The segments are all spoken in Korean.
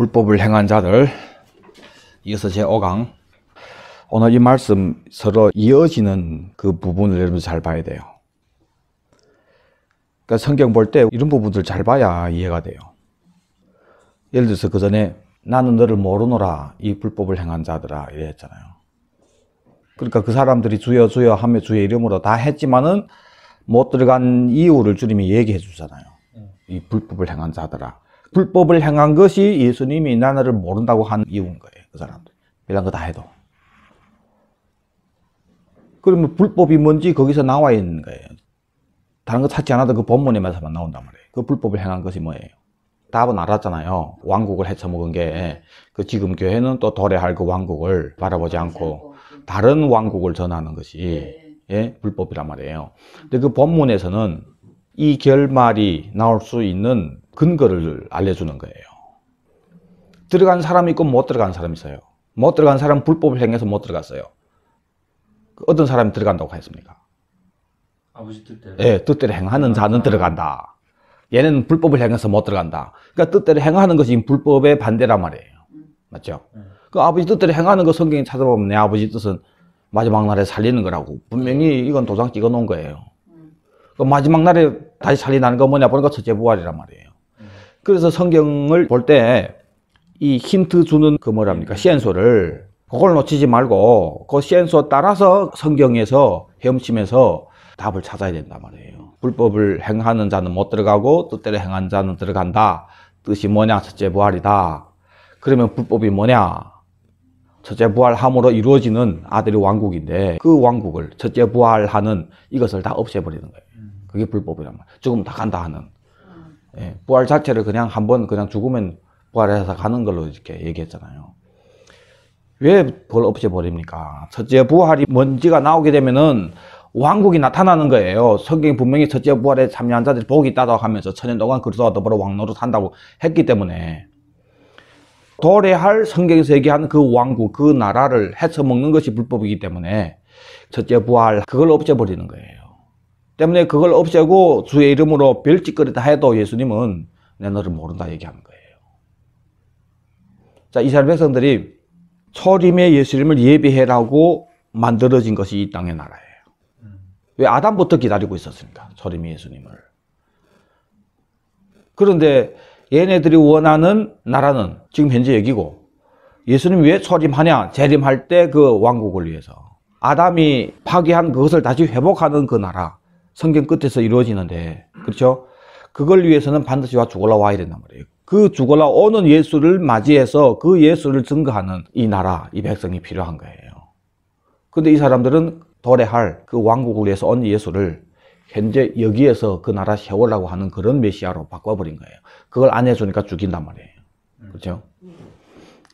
불법을 행한 자들, 이어서 제5강. 오늘 이 말씀 서로 이어지는 그 부분을 여러분 잘 봐야 돼요. 그러니까 성경 볼 때 이런 부분들 잘 봐야 이해가 돼요. 예를 들어서 그 전에 나는 너를 모르노라 이 불법을 행한 자들아 이래 했잖아요. 그러니까 그 사람들이 주여 주여 하며 주의 이름으로 다 했지만은 못 들어간 이유를 주님이 얘기해 주잖아요. 이 불법을 행한 자들아. 불법을 행한 것이 예수님이 나를 모른다고 한 이유인 거예요. 그 사람들. 이런 거 다 해도. 그러면 불법이 뭔지 거기서 나와 있는 거예요. 다른 거 찾지 않아도 그 본문에만 나온단 말이에요. 그 불법을 행한 것이 뭐예요? 답은 알았잖아요. 왕국을 헤쳐먹은 게, 그 지금 교회는 또 도래할 그 왕국을 바라보지 않고 다른 왕국을 전하는 것이 예? 불법이란 말이에요. 근데 그 본문에서는 이 결말이 나올 수 있는 근거를 알려주는 거예요. 들어간 사람이 있고 못 들어간 사람이 있어요. 못 들어간 사람은 불법을 행해서 못 들어갔어요. 어떤 사람이 들어간다고 했습니까? 아버지 뜻대로. 예, 뜻대로 행하는 자는 들어간다. 얘는 불법을 행해서 못 들어간다. 그러니까 뜻대로 행하는 것이 불법의 반대란 말이에요. 맞죠? 그 아버지 뜻대로 행하는 거 성경에 찾아보면 내 아버지 뜻은 마지막 날에 살리는 거라고. 분명히 이건 도장 찍어 놓은 거예요. 그 마지막 날에 다시 살리는 거 뭐냐 보니까 첫째 부활이란 말이에요. 그래서 성경을 볼 때 이 힌트 주는 그 뭐랍니까? 시엔소를 그걸 놓치지 말고 그 시엔소 따라서 성경에서 헤엄치면서 답을 찾아야 된단 말이에요. 불법을 행하는 자는 못 들어가고 뜻대로 행한 자는 들어간다. 뜻이 뭐냐? 첫째 부활이다. 그러면 불법이 뭐냐? 첫째 부활함으로 이루어지는 아들의 왕국인데 그 왕국을 첫째 부활하는 이것을 다 없애버리는 거예요. 그게 불법이란 말이에요. 죽으면 다 간다 하는. 예, 부활 자체를 그냥 한번 그냥 죽으면 부활해서 가는 걸로 이렇게 얘기했잖아요. 왜 그걸 없애버립니까? 첫째 부활이 뭔지가 나오게 되면은 왕국이 나타나는 거예요. 성경이 분명히 첫째 부활에 참여한 자들이 복이 있다고 하면서 천년 동안 그리스도와 더불어 왕노릇 한다고 했기 때문에 도래할 성경에서 얘기하는 그 왕국, 그 나라를 헤쳐먹는 것이 불법이기 때문에 첫째 부활, 그걸 없애버리는 거예요. 때문에 그걸 없애고 주의 이름으로 별짓거리다 해도 예수님은 내 너를 모른다 얘기하는 거예요. 자, 이스라엘 백성들이 초림의 예수님을 예비해라고 만들어진 것이 이 땅의 나라예요. 왜? 아담부터 기다리고 있었으니까, 초림의 예수님을. 그런데 얘네들이 원하는 나라는 지금 현재 여기고, 예수님이 왜 초림하냐? 재림할 때 그 왕국을 위해서. 아담이 파괴한 그것을 다시 회복하는 그 나라. 성경 끝에서 이루어지는데, 그렇죠? 그걸 위해서는 반드시 죽어 올라와야 된단 말이에요. 그 죽어 올라오는 예수를 맞이해서 그 예수를 증거하는 이 나라, 이 백성이 필요한 거예요. 근데 이 사람들은 도래할 그 왕국을 위해서 온 예수를 현재 여기에서 그 나라 세우려고 하는 그런 메시아로 바꿔버린 거예요. 그걸 안 해주니까 죽인단 말이에요. 그렇죠?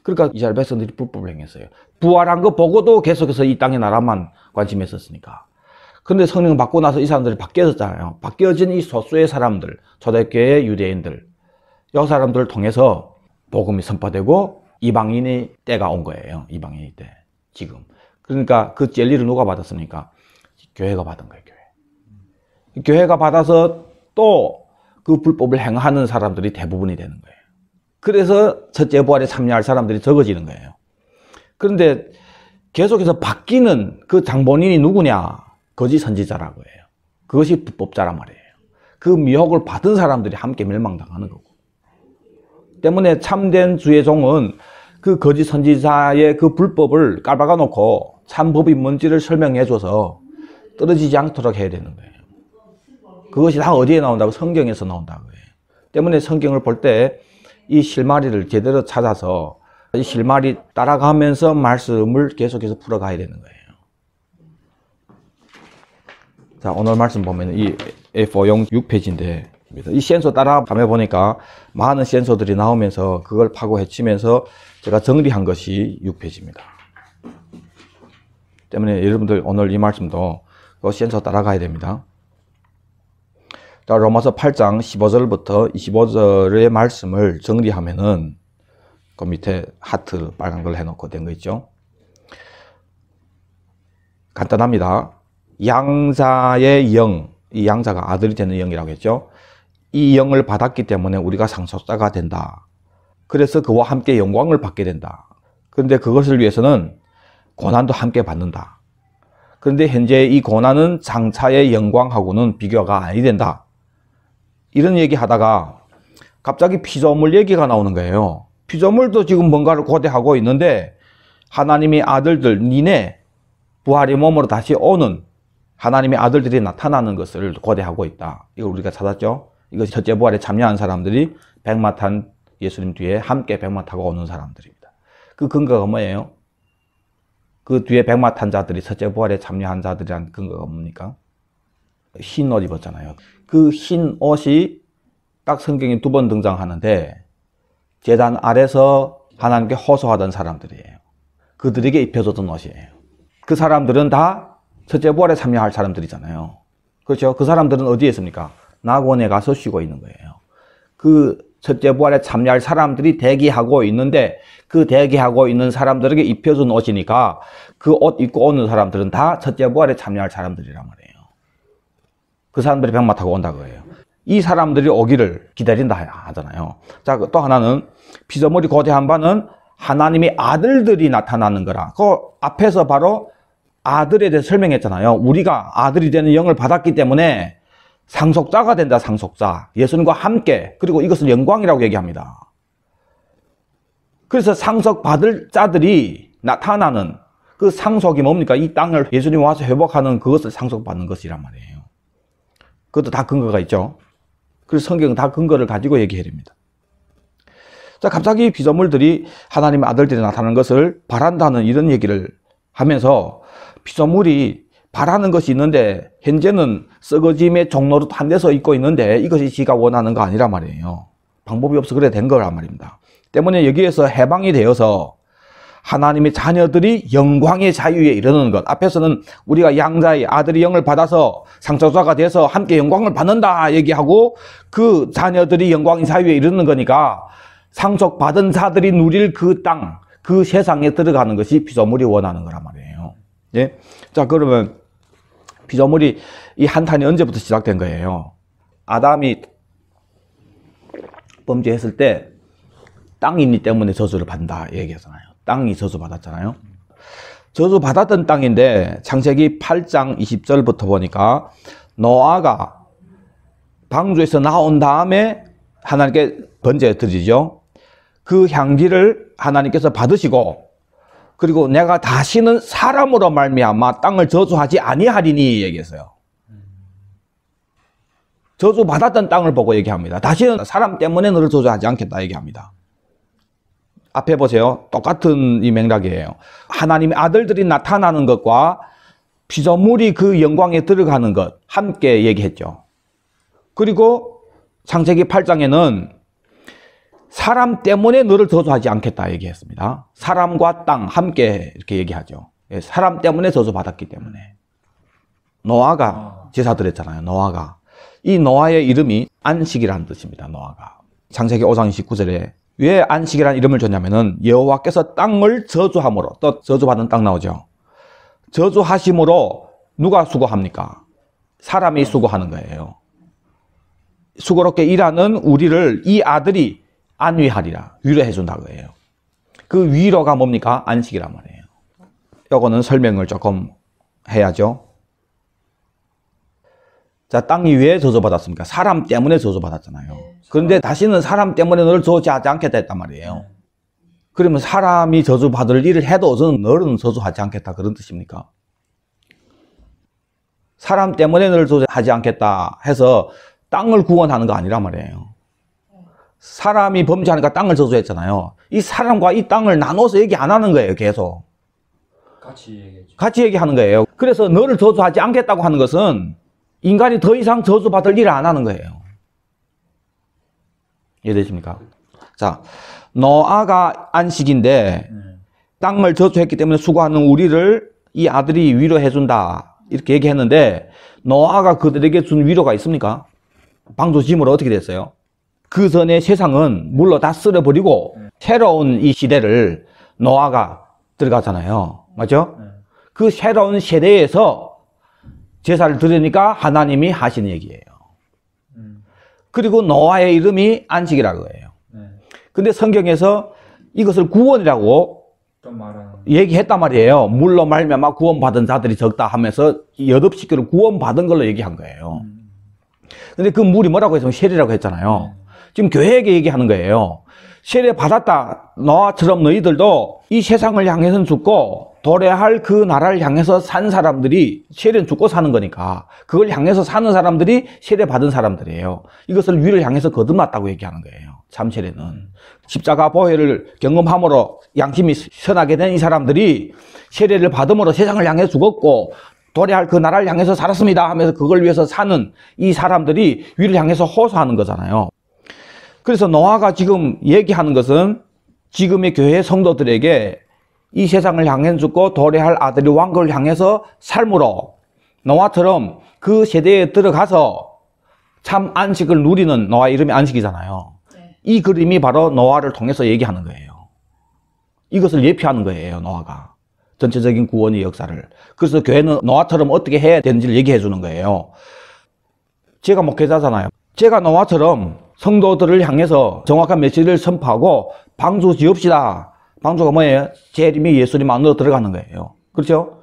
그러니까 이스라엘 백성들이 불법을 행했어요. 부활한 거 보고도 계속해서 이 땅의 나라만 관심했었으니까. 근데 성령을 받고 나서 이 사람들이 바뀌어졌잖아요. 바뀌어진 이 소수의 사람들, 초대교회의 유대인들, 이 사람들을 통해서 복음이 선포되고 이방인의 때가 온 거예요. 이방인의 때. 지금. 그러니까 그 진리를 누가 받았습니까? 교회가 받은 거예요. 교회. 교회가 받아서 또 그 불법을 행하는 사람들이 대부분이 되는 거예요. 그래서 첫째 부활에 참여할 사람들이 적어지는 거예요. 그런데 계속해서 바뀌는 그 장본인이 누구냐? 거짓 선지자라고 해요. 그것이 불법자란 말이에요. 그 미혹을 받은 사람들이 함께 멸망당하는 거고. 때문에 참된 주의 종은 그 거짓 선지자의 그 불법을 깔박아 놓고 참법이 뭔지를 설명해 줘서 떨어지지 않도록 해야 되는 거예요. 그것이 다 어디에 나온다고? 성경에서 나온다고 해요. 때문에 성경을 볼 때 이 실마리를 제대로 찾아서 이 실마리 따라가면서 말씀을 계속해서 풀어가야 되는 거예요. 자, 오늘 말씀 보면 이 A4용 6페이지인데 이 센서 따라가며 보니까 많은 센서들이 나오면서 그걸 파고 헤치면서 제가 정리한 것이 6페이지입니다. 때문에 여러분들 오늘 이 말씀도 그 센서 따라가야 됩니다. 자, 로마서 8장 15절부터 25절의 말씀을 정리하면은 그 밑에 하트 빨간 걸 해놓고 된 거 있죠. 간단합니다. 양자의 영, 이 양자가 아들이 되는 영이라고 했죠. 이 영을 받았기 때문에 우리가 상속자가 된다. 그래서 그와 함께 영광을 받게 된다. 그런데 그것을 위해서는 고난도 함께 받는다. 그런데 현재 이 고난은 장차의 영광하고는 비교가 아니 된다. 이런 얘기 하다가 갑자기 피조물 얘기가 나오는 거예요. 피조물도 지금 뭔가를 고대하고 있는데 하나님의 아들들, 니네 부활의 몸으로 다시 오는 하나님의 아들들이 나타나는 것을 고대하고 있다. 이걸 우리가 찾았죠. 이것이 첫째 부활에 참여한 사람들이 백마 탄 예수님 뒤에 함께 백마 타고 오는 사람들입니다. 그 근거가 뭐예요? 그 뒤에 백마 탄 자들이 첫째 부활에 참여한 자들이란 근거가 뭡니까? 흰 옷 입었잖아요. 그 흰 옷이 딱 성경에 2번 등장하는데 제단 아래서 하나님께 호소하던 사람들이에요. 그들에게 입혀줬던 옷이에요. 그 사람들은 다 첫째 부활에 참여할 사람들이잖아요. 그렇죠? 그 사람들은 어디에 있습니까? 낙원에 가서 쉬고 있는 거예요. 그 첫째 부활에 참여할 사람들이 대기하고 있는데 그 대기하고 있는 사람들에게 입혀준 옷이니까 그 옷 입고 오는 사람들은 다 첫째 부활에 참여할 사람들이란 말이에요. 그 사람들이 백마 타고 온다 그거예요. 이 사람들이 오기를 기다린다 하잖아요. 자, 또 하나는 피조물이 고대한 바는 하나님의 아들들이 나타나는 거라. 그 앞에서 바로 아들에 대해서 설명했잖아요. 우리가 아들이 되는 영을 받았기 때문에 상속자가 된다, 상속자. 예수님과 함께. 그리고 이것을 영광이라고 얘기합니다. 그래서 상속받을 자들이 나타나는 그 상속이 뭡니까? 이 땅을 예수님이 와서 회복하는 그것을 상속받는 것이란 말이에요. 그것도 다 근거가 있죠. 그래서 성경은 다 근거를 가지고 얘기해야 됩니다. 자, 갑자기 피조물들이 하나님의 아들들이 나타나는 것을 바란다는 이런 얘기를 하면서 피조물이 바라는 것이 있는데 현재는 썩어짐의 종로로 한 데서 있고 있는데 이것이 지가 원하는 거 아니란 말이에요. 방법이 없어 그래 된 거란 말입니다. 때문에 여기에서 해방이 되어서 하나님의 자녀들이 영광의 자유에 이르는 것. 앞에서는 우리가 양자의 아들의 영을 받아서 상속자가 돼서 함께 영광을 받는다 얘기하고 그 자녀들이 영광의 자유에 이르는 거니까 상속받은 자들이 누릴 그 땅, 그 세상에 들어가는 것이 피조물이 원하는 거란 말이에요. 예? 자, 그러면 피조물이 이 한탄이 언제부터 시작된 거예요? 아담이 범죄했을 때 땅이니 때문에 저주를 받는다 얘기했잖아요. 땅이 저주받았잖아요. 저주받았던 땅인데 창세기 8장 20절부터 보니까 노아가 방주에서 나온 다음에 하나님께 번제 드리죠. 그 향기를 하나님께서 받으시고 그리고 내가 다시는 사람으로 말미암아 땅을 저주하지 아니하리니 얘기했어요. 저주받았던 땅을 보고 얘기합니다. 다시는 사람 때문에 너를 저주하지 않겠다 얘기합니다. 앞에 보세요. 똑같은 이 맥락이에요. 하나님의 아들들이 나타나는 것과 피조물이 그 영광에 들어가는 것 함께 얘기했죠. 그리고 창세기 8장에는 사람 때문에 너를 저주하지 않겠다 얘기했습니다. 사람과 땅 함께 이렇게 얘기하죠. 사람 때문에 저주받았기 때문에. 노아가 제사드렸잖아요. 노아가. 이 노아의 이름이 안식이라는 뜻입니다. 노아가. 창세기 5장 29절에 왜 안식이라는 이름을 줬냐면은 여호와께서 땅을 저주함으로, 또 저주받은 땅 나오죠. 저주하심으로 누가 수고합니까? 사람이 수고하는 거예요. 수고롭게 일하는 우리를 이 아들이 안위하리라, 위로해 준다고 해요. 그 위로가 뭡니까? 안식이란 말이에요. 요거는 설명을 조금 해야죠. 자, 땅이 왜 저주받았습니까? 사람 때문에 저주받았잖아요. 그런데 다시는 사람 때문에 너를 저주하지 않겠다 했단 말이에요. 그러면 사람이 저주받을 일을 해도 저는 너는 저주하지 않겠다 그런 뜻입니까? 사람 때문에 너를 저주하지 않겠다 해서 땅을 구원하는 거 아니란 말이에요. 사람이 범죄하니까 땅을 저주했잖아요. 이 사람과 이 땅을 나눠서 얘기 안 하는 거예요. 계속. 같이 얘기했죠. 같이 얘기하는 거예요. 그래서 너를 저주하지 않겠다고 하는 것은 인간이 더 이상 저주받을 일을 안 하는 거예요. 이해되십니까? 자, 노아가 안식인데 땅을 저주했기 때문에 수고하는 우리를 이 아들이 위로해준다 이렇게 얘기했는데 노아가 그들에게 준 위로가 있습니까? 방주짐으로 어떻게 됐어요? 그 전에 세상은 물로 다 쓸어버리고 새로운 이 시대를 노아가 들어가잖아요. 맞죠? 그 새로운 세대에서 제사를 드리니까 하나님이 하시는 얘기예요. 그리고 노아의 이름이 안식이라고 해요. 근데 성경에서 이것을 구원이라고 또 말하는. 얘기했단 말이에요. 물로 말미암아 구원받은 자들이 적다 하면서 8식구를 구원받은 걸로 얘기한 거예요. 근데 그 물이 뭐라고 했으면 세례라고 했잖아요. 지금 교회에게 얘기하는 거예요. 세례 받았다. 너와처럼 너희들도 이 세상을 향해서는 죽고 도래할 그 나라를 향해서 산 사람들이, 세례는 죽고 사는 거니까 그걸 향해서 사는 사람들이 세례 받은 사람들이에요. 이것을 위를 향해서 거듭났다고 얘기하는 거예요. 참 세례는. 십자가 보혈을 경험함으로 양심이 선하게 된 이 사람들이 세례를 받음으로 세상을 향해 죽었고 도래할 그 나라를 향해서 살았습니다 하면서 그걸 위해서 사는 이 사람들이 위를 향해서 호소하는 거잖아요. 그래서 노아가 지금 얘기하는 것은 지금의 교회 성도들에게 이 세상을 향해 죽고 도래할 아들이 왕국을 향해서 삶으로 노아처럼 그 세대에 들어가서 참 안식을 누리는, 노아 이름이 안식이잖아요. 네. 이 그림이 바로 노아를 통해서 얘기하는 거예요. 이것을 예표하는 거예요, 노아가. 전체적인 구원의 역사를. 그래서 교회는 노아처럼 어떻게 해야 되는지를 얘기해 주는 거예요. 제가 목회자잖아요. 제가 노아처럼 성도들을 향해서 정확한 메시지를 선포하고 방주 지읍시다. 방주가 뭐예요? 재림이 예수님 안으로 들어가는 거예요. 그렇죠?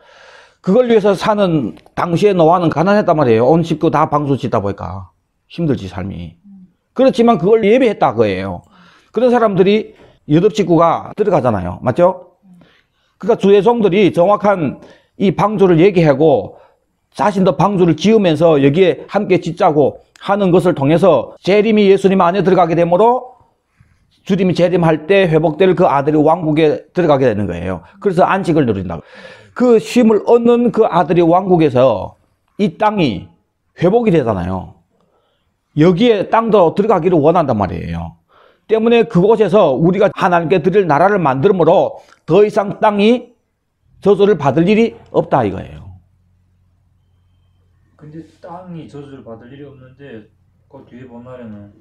그걸 위해서 사는 당시에 노아는 가난했단 말이에요. 온 식구 다 방주 짓다 보니까 힘들지, 삶이. 그렇지만 그걸 예배했다 그거예요. 그런 사람들이 8식구가 들어가잖아요. 맞죠? 그러니까 주의 종들이 정확한 이 방주를 얘기하고 자신도 방주를 지으면서 여기에 함께 짓자고 하는 것을 통해서 재림이 예수님 안에 들어가게 되므로 주님이 재림할 때 회복될 그 아들이 왕국에 들어가게 되는 거예요. 그래서 안식을 누린다고. 그 쉼을 얻는 그 아들이 왕국에서 이 땅이 회복이 되잖아요. 여기에 땅도 들어가기를 원한단 말이에요. 때문에 그곳에서 우리가 하나님께 드릴 나라를 만들므로 더 이상 땅이 저주를 받을 일이 없다 이거예요. 근데 땅이 저주를 받을 일이 없는데 그 뒤에 보면은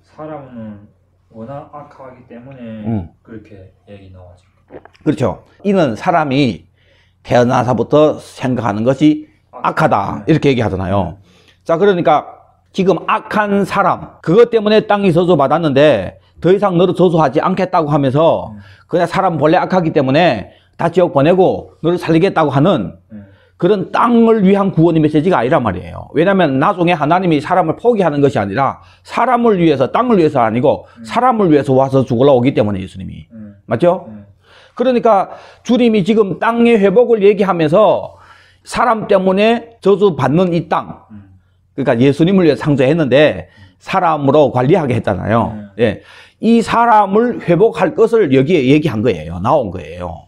사람은 워낙 악하기 때문에 그렇게 얘기 나와죠. 그렇죠. 이는 사람이 태어나서부터 생각하는 것이 악하다 이렇게 얘기하잖아요. 자, 그러니까 지금 악한 사람, 그것 때문에 땅이 저주받았는데 더 이상 너를 저주하지 않겠다고 하면서 그냥 사람 본래 악하기 때문에 다 지옥 보내고 너를 살리겠다고 하는 그런 땅을 위한 구원의 메시지가 아니란 말이에요. 왜냐하면 나중에 하나님이 사람을 포기하는 것이 아니라 사람을 위해서, 땅을 위해서 아니고 사람을 위해서 와서 죽으러 오기 때문에 예수님이. 맞죠? 그러니까 주님이 지금 땅의 회복을 얘기하면서 사람 때문에 저주받는 이 땅, 그러니까 예수님을 위해 창조했는데 사람으로 관리하게 했잖아요. 예. 이 사람을 회복할 것을 여기에 얘기한 거예요. 나온 거예요.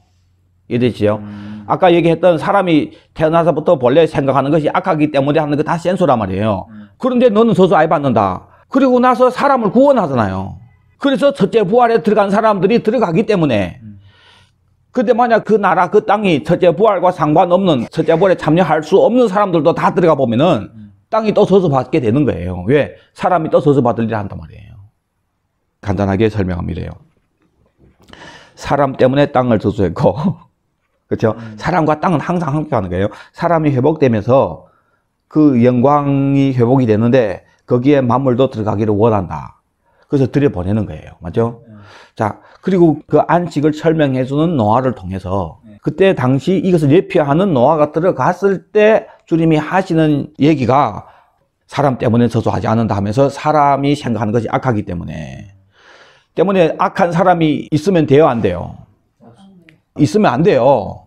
이해되시죠? 아까 얘기했던 사람이 태어나서부터 본래 생각하는 것이 악하기 때문에 하는 거 다 센소란 말이에요. 그런데 너는 저주 아예 받는다. 그리고 나서 사람을 구원하잖아요. 그래서 첫째 부활에 들어간 사람들이 들어가기 때문에 근데 만약 그 나라 그 땅이 첫째 부활과 상관없는, 첫째 부활에 참여할 수 없는 사람들도 다 들어가 보면은 땅이 또 저주받게 되는 거예요. 왜? 사람이 또 저주받을 일을 한단 말이에요. 간단하게 설명하면 이래요. 사람 때문에 땅을 저주했고 그렇죠? 사람과 땅은 항상 함께 하는 거예요. 사람이 회복되면서 그 영광이 회복이 되는데 거기에 만물도 들어가기를 원한다. 그래서 들여보내는 거예요. 맞죠? 자, 그리고 그 안식을 설명해주는 노아를 통해서 그때 당시 이것을 예표하는 노아가 들어갔을 때 주님이 하시는 얘기가 사람 때문에 저주하지 않는다 하면서 사람이 생각하는 것이 악하기 때문에 악한 사람이 있으면 돼요, 안 돼요? 있으면 안 돼요.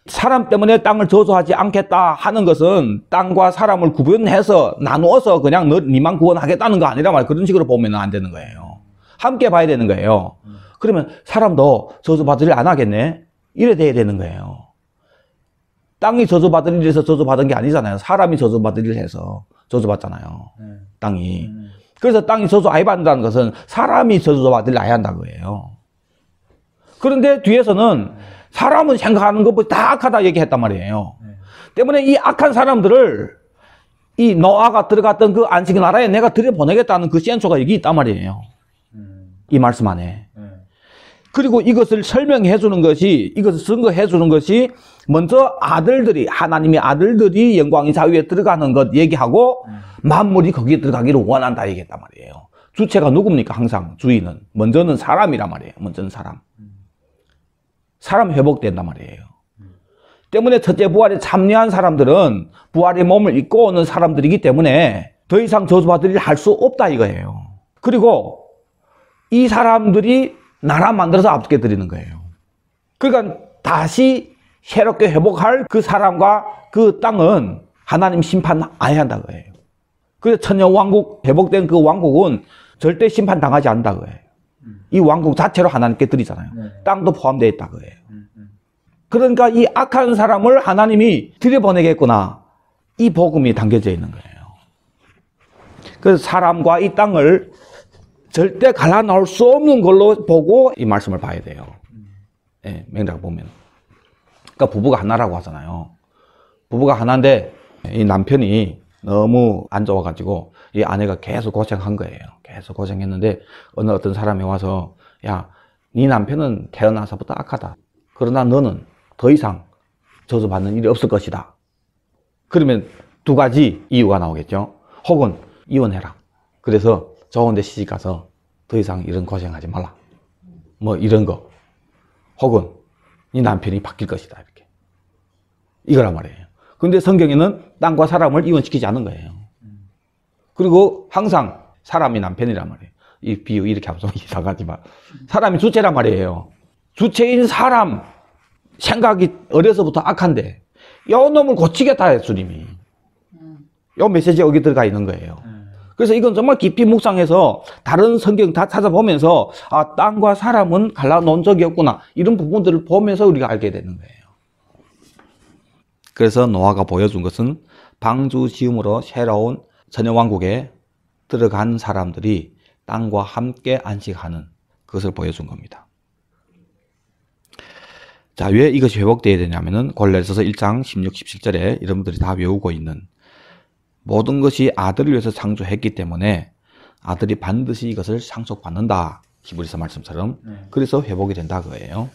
사람 때문에 땅을 저주하지 않겠다 하는 것은 땅과 사람을 구분해서 나누어서 그냥 니만 구원하겠다는 거 아니라 말 그런 식으로 보면 안 되는 거예요. 함께 봐야 되는 거예요. 그러면 사람도 저주받을 일 안 하겠네? 이래 돼야 되는 거예요. 땅이 저주받을 일에서 저주받은 게 아니잖아요. 사람이 저주받을 일을 해서 저주받잖아요. 땅이. 그래서 땅이 저주 아예 받는다는 것은 사람이 저주받을 일 아예 한다는 거예요. 그런데 뒤에서는 사람은 생각하는 것보다 다 악하다 얘기했단 말이에요. 때문에 이 악한 사람들을 이 노아가 들어갔던 그 안식의 나라에 내가 들여보내겠다는 그 센초가 여기 있단 말이에요. 이 말씀 안에. 그리고 이것을 설명해 주는 것이, 이것을 증거해 주는 것이 먼저 아들들이, 하나님의 아들들이 영광의 자유에 들어가는 것 얘기하고 만물이 거기에 들어가기를 원한다 얘기했단 말이에요. 주체가 누굽니까? 항상 주인은. 먼저는 사람이란 말이에요. 먼저는 사람. 사람 회복된단 말이에요. 때문에 첫째 부활에 참여한 사람들은 부활의 몸을 입고 오는 사람들이기 때문에 더 이상 저주받을 일을 할 수 없다 이거예요. 그리고 이 사람들이 나라 만들어서 앞게 드리는 거예요. 그러니까 다시 새롭게 회복할 그 사람과 그 땅은 하나님 심판 안 해야 한다 거예요. 그래서 천년왕국 회복된 그 왕국은 절대 심판 당하지 않는다 거예요. 이 왕국 자체로 하나님께 드리잖아요. 땅도 포함되어 있다 거예요. 그러니까 이 악한 사람을 하나님이 들여보내겠구나. 이 복음이 담겨져 있는 거예요. 그래서 사람과 이 땅을 절대 갈라 나올 수 없는 걸로 보고 이 말씀을 봐야 돼요. 예, 맥락 보면. 그러니까 부부가 하나라고 하잖아요. 부부가 하나인데 이 남편이 너무 안 좋아가지고 이 아내가 계속 고생한 거예요. 계속 고생했는데 어느 어떤 사람이 와서 야, 네 남편은 태어나서부터 악하다. 그러나 너는 더 이상 저주받는 일이 없을 것이다. 그러면 두 가지 이유가 나오겠죠. 혹은 이혼해라. 그래서 좋은 데 시집가서 더 이상 이런 고생하지 말라. 뭐 이런 거. 혹은 네 남편이 바뀔 것이다. 이렇게. 이거란 말이에요. 근데 성경에는 땅과 사람을 이혼시키지 않은 거예요. 그리고 항상 사람이 남편이란 말이에요. 이 비유 이렇게 하면 좀 이상하지만 사람이 주체란 말이에요. 주체인 사람 생각이 어려서부터 악한데 요 놈을 고치겠다 해요, 주님이. 요 메시지 여기 들어가 있는 거예요. 그래서 이건 정말 깊이 묵상해서 다른 성경 다 찾아보면서 아, 땅과 사람은 갈라놓은 적이 없구나. 이런 부분들을 보면서 우리가 알게 되는 거예요. 그래서 노아가 보여준 것은 방주 지음으로 새로운 천년왕국에 들어간 사람들이 땅과 함께 안식하는 그것을 보여준 겁니다. 자, 왜 이것이 회복되어야 되냐면은 골로새서 1장 16, 17절에 여러분들이 다 외우고 있는 모든 것이 아들을 위해서 창조했기 때문에 아들이 반드시 이것을 상속받는다. 히브리서 말씀처럼. 그래서 회복이 된다 그거예요.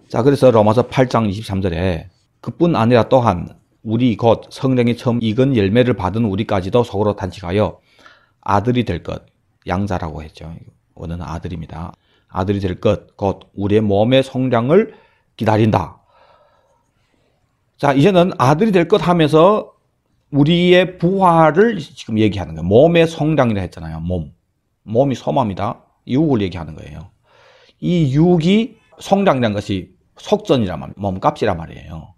자, 그래서 로마서 8장 23절에 그뿐 아니라 또한 우리 곧 성령이 처음 익은 열매를 받은 우리까지도 속으로 단식하여 아들이 될 것, 양자라고 했죠. 원어는 아들입니다. 아들이 될 것, 곧 우리의 몸의 성량을 기다린다. 자, 이제는 아들이 될 것 하면서 우리의 부활을 지금 얘기하는 거예요. 몸의 성량이라 했잖아요. 몸이 소마입니다. 육을 얘기하는 거예요. 이 육이 성량이라는 것이 속전이란 말이에요. 몸값이란 말이에요.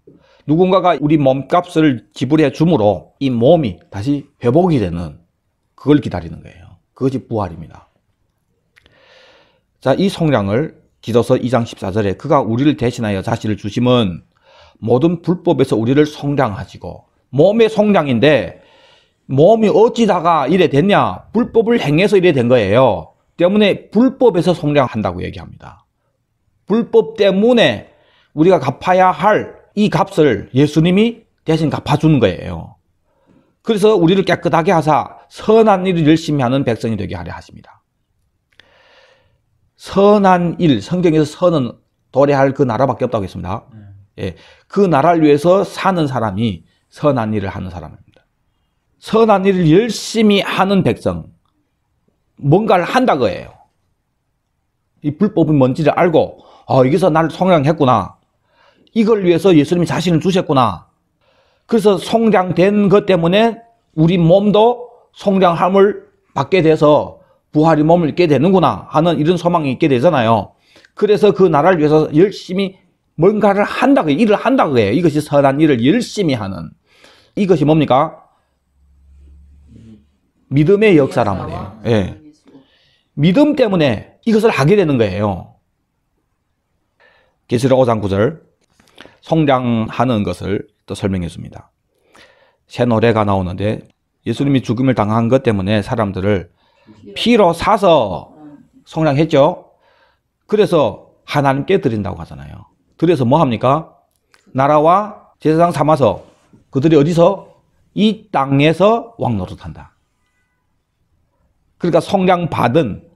누군가가 우리 몸값을 지불해 줌으로 이 몸이 다시 회복이 되는 그걸 기다리는 거예요. 그것이 부활입니다. 자, 이 성량을 디도서 2장 14절에 그가 우리를 대신하여 자신을 주심은 모든 불법에서 우리를 성량하시고 몸의 성량인데 몸이 어찌다가 이래 됐냐? 불법을 행해서 이래 된 거예요. 때문에 불법에서 성량한다고 얘기합니다. 불법 때문에 우리가 갚아야 할 이 값을 예수님이 대신 갚아주는 거예요. 그래서 우리를 깨끗하게 하사 선한 일을 열심히 하는 백성이 되게 하려 하십니다. 선한 일, 성경에서 선은 도래할 그 나라밖에 없다고 했습니다. 예, 그 나라를 위해서 사는 사람이 선한 일을 하는 사람입니다. 선한 일을 열심히 하는 백성, 뭔가를 한다 거예요. 이 불법이 뭔지를 알고 여기서 나를 성량했구나. 이걸 위해서 예수님이 자신을 주셨구나. 그래서 성량된 것 때문에 우리 몸도 성량함을 받게 돼서 부활의 몸을 입게 되는구나 하는 이런 소망이 있게 되잖아요. 그래서 그 나라를 위해서 열심히 뭔가를 한다고 해요. 일을 한다고 해요. 이것이 선한 일을 열심히 하는. 이것이 뭡니까? 믿음의 역사란 말이에요. 예. 믿음 때문에 이것을 하게 되는 거예요. 계시록 5장 9절 성량하는 것을 또 설명해 줍니다. 새 노래가 나오는데 예수님이 죽음을 당한 것 때문에 사람들을 피로 사서 성량했죠. 그래서 하나님께 드린다고 하잖아요. 그래서 뭐 합니까? 나라와 제사장 삼아서 그들이 어디서? 이 땅에서 왕노릇한다. 그러니까 성량 받은,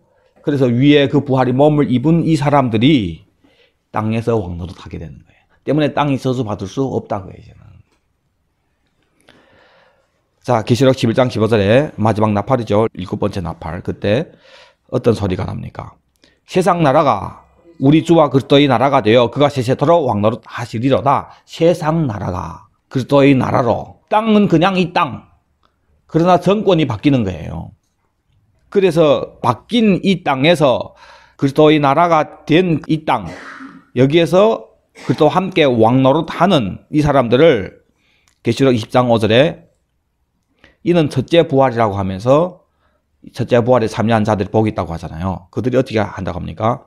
그래서 위에 그 부활의 몸을 입은 이 사람들이 땅에서 왕노릇하게 되는 거예요. 때문에 땅이 저주받을 수 없다고 해요. 이제는. 자, 계시록 11장 15절에 마지막 나팔이죠. 7번째 나팔. 그때 어떤 소리가 납니까? 세상 나라가 우리 주와 그리스도의 나라가 되어 그가 세세토록 왕노릇 하시리로다. 세상 나라가 그리스도의 나라로. 땅은 그냥 이 땅. 그러나 정권이 바뀌는 거예요. 그래서 바뀐 이 땅에서 그리스도의 나라가 된 이 땅, 여기에서 그리스도와 함께 왕노릇 하는 이 사람들을 계시록 20장 5절에 이는 첫째 부활이라고 하면서 첫째 부활에 참여한 자들이 복이 있다고 하잖아요. 그들이 어떻게 한다고 합니까?